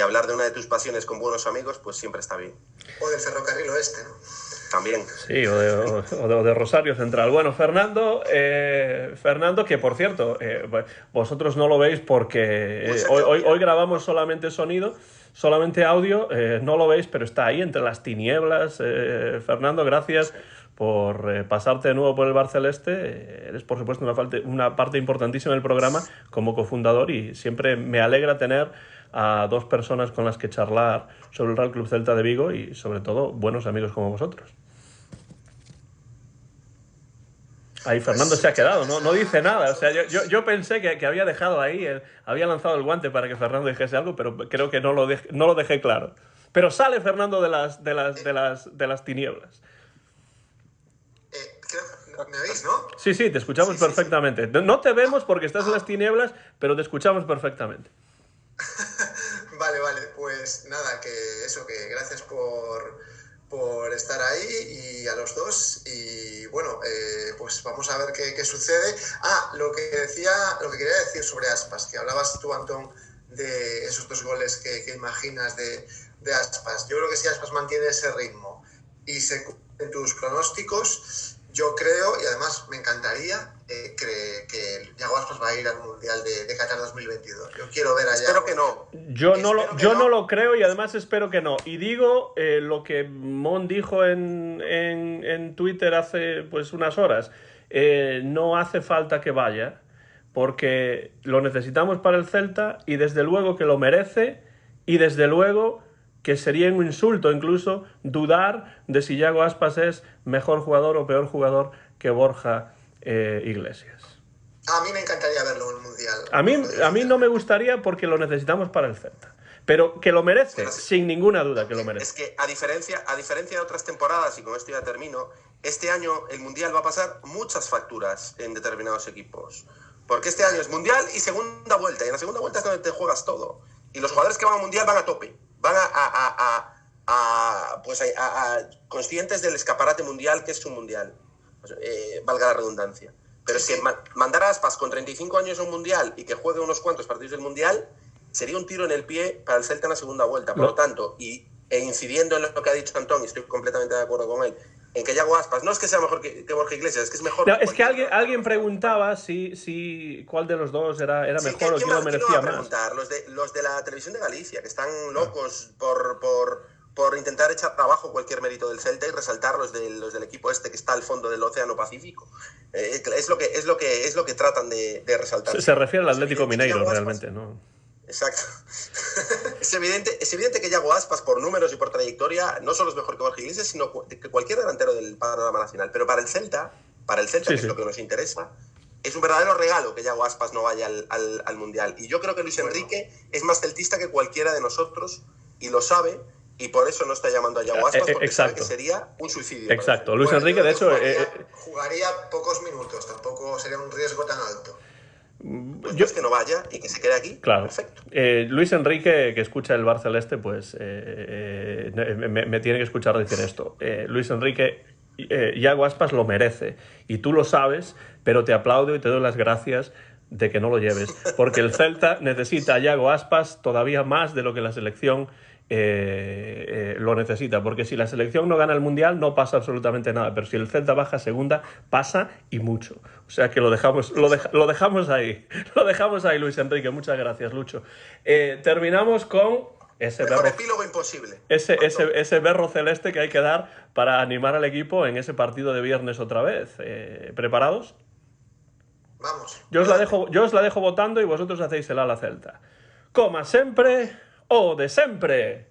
hablar de una de tus pasiones con buenos amigos pues siempre está bien. O del Ferrocarril Oeste, ¿no? También. Sí, o de Rosario Central. Bueno, Fernando, que por cierto, vosotros no lo veis porque hoy grabamos solamente sonido, solamente audio, no lo veis, pero está ahí entre las tinieblas. Fernando, gracias por pasarte de nuevo por el Bar Celeste. Eres, por supuesto, una parte importantísima del programa como cofundador y siempre me alegra tener a 2 personas con las que charlar sobre el Real Club Celta de Vigo y sobre todo buenos amigos como vosotros. Ahí Fernando se ha quedado, no dice nada. O sea, yo pensé que había dejado ahí, había lanzado el guante para que Fernando dijese algo, pero creo que no lo dejé claro. Pero sale Fernando de las tinieblas. ¿Me oís, no? Sí, te escuchamos perfectamente. Sí. No te vemos porque estás en las tinieblas, pero te escuchamos perfectamente. Vale, pues nada, que gracias por estar ahí y a los dos y bueno, pues vamos a ver qué sucede. Lo que quería decir sobre Aspas, que hablabas tú, Antón, de esos 2 goles que imaginas de Aspas. Yo creo que si Aspas mantiene ese ritmo y se cumplen tus pronósticos, yo creo, y además me encantaría, que Yago Aspas va a ir al Mundial de Qatar 2022. Yo quiero ver a Yago. Espero que no. Yo no lo creo y además espero que no. Y digo lo que Mon dijo en Twitter hace pues unas horas. No hace falta que vaya porque lo necesitamos para el Celta y desde luego que lo merece y desde luego que sería un insulto incluso dudar de si Yago Aspas es mejor jugador o peor jugador que Borja Iglesias. A mí me encantaría verlo en el Mundial. A mí no me gustaría porque lo necesitamos para el Celta. Pero que lo merece, Pero sin ninguna duda que lo merece. Es que a diferencia de otras temporadas, y con esto ya termino, este año el Mundial va a pasar muchas facturas en determinados equipos. Porque este año es Mundial y segunda vuelta. Y en la segunda vuelta es donde te juegas todo. Y los jugadores que van al Mundial van a tope. Van conscientes del escaparate mundial que es un Mundial. Valga la redundancia. Pero es que mandar a Aspas con 35 años a un Mundial y que juegue unos cuantos partidos del Mundial sería un tiro en el pie para el Celta en la segunda vuelta. Por lo tanto, incidiendo en lo que ha dicho Antón, y estoy completamente de acuerdo con él, en que Yago Aspas no es que sea mejor que Borja Iglesias, es que es mejor. No, es que alguien preguntaba si cuál de los dos era mejor o quién lo merecía más. Los de la televisión de Galicia, que están locos por intentar echar abajo cualquier mérito del Celta y resaltar los del equipo este que está al fondo del Océano Pacífico. Es lo que tratan de resaltar. Se refiere al Atlético Mineiro, realmente, ¿no? Exacto. Es evidente que Yago Aspas, por números y por trayectoria, no solo es mejor que Borja Iglesias, sino que cualquier delantero del panorama nacional. Pero para el Celta, que es lo que nos interesa, es un verdadero regalo que Yago Aspas no vaya al Mundial. Y yo creo que Luis Enrique es más celtista que cualquiera de nosotros, y lo sabe, y por eso no está llamando a Yago Aspas, porque sabe que sería un suicidio. Exacto. Luis Enrique, de hecho... Jugaría pocos minutos, tampoco sería un riesgo tan alto. Pues que no vaya y que se quede aquí. Claro. Perfecto. Luis Enrique, que escucha el Bar Celeste, pues me tiene que escuchar decir esto. Luis Enrique, Yago Aspas lo merece. Y tú lo sabes, pero te aplaudo y te doy las gracias de que no lo lleves. Porque el Celta necesita a Yago Aspas todavía más de lo que la selección lo necesita, porque si la selección no gana el Mundial no pasa absolutamente nada, pero si el Celta baja a segunda pasa y mucho, o sea que lo dejamos ahí, Luis Enrique. Muchas gracias, Lucho. Terminamos con ese epílogo imposible, ese berro celeste que hay que dar para animar al equipo en ese partido de viernes otra vez. ¿Preparados? Vamos. Yo os la dejo votando y vosotros hacéis el ala Celta. Coma sempre o de sempre.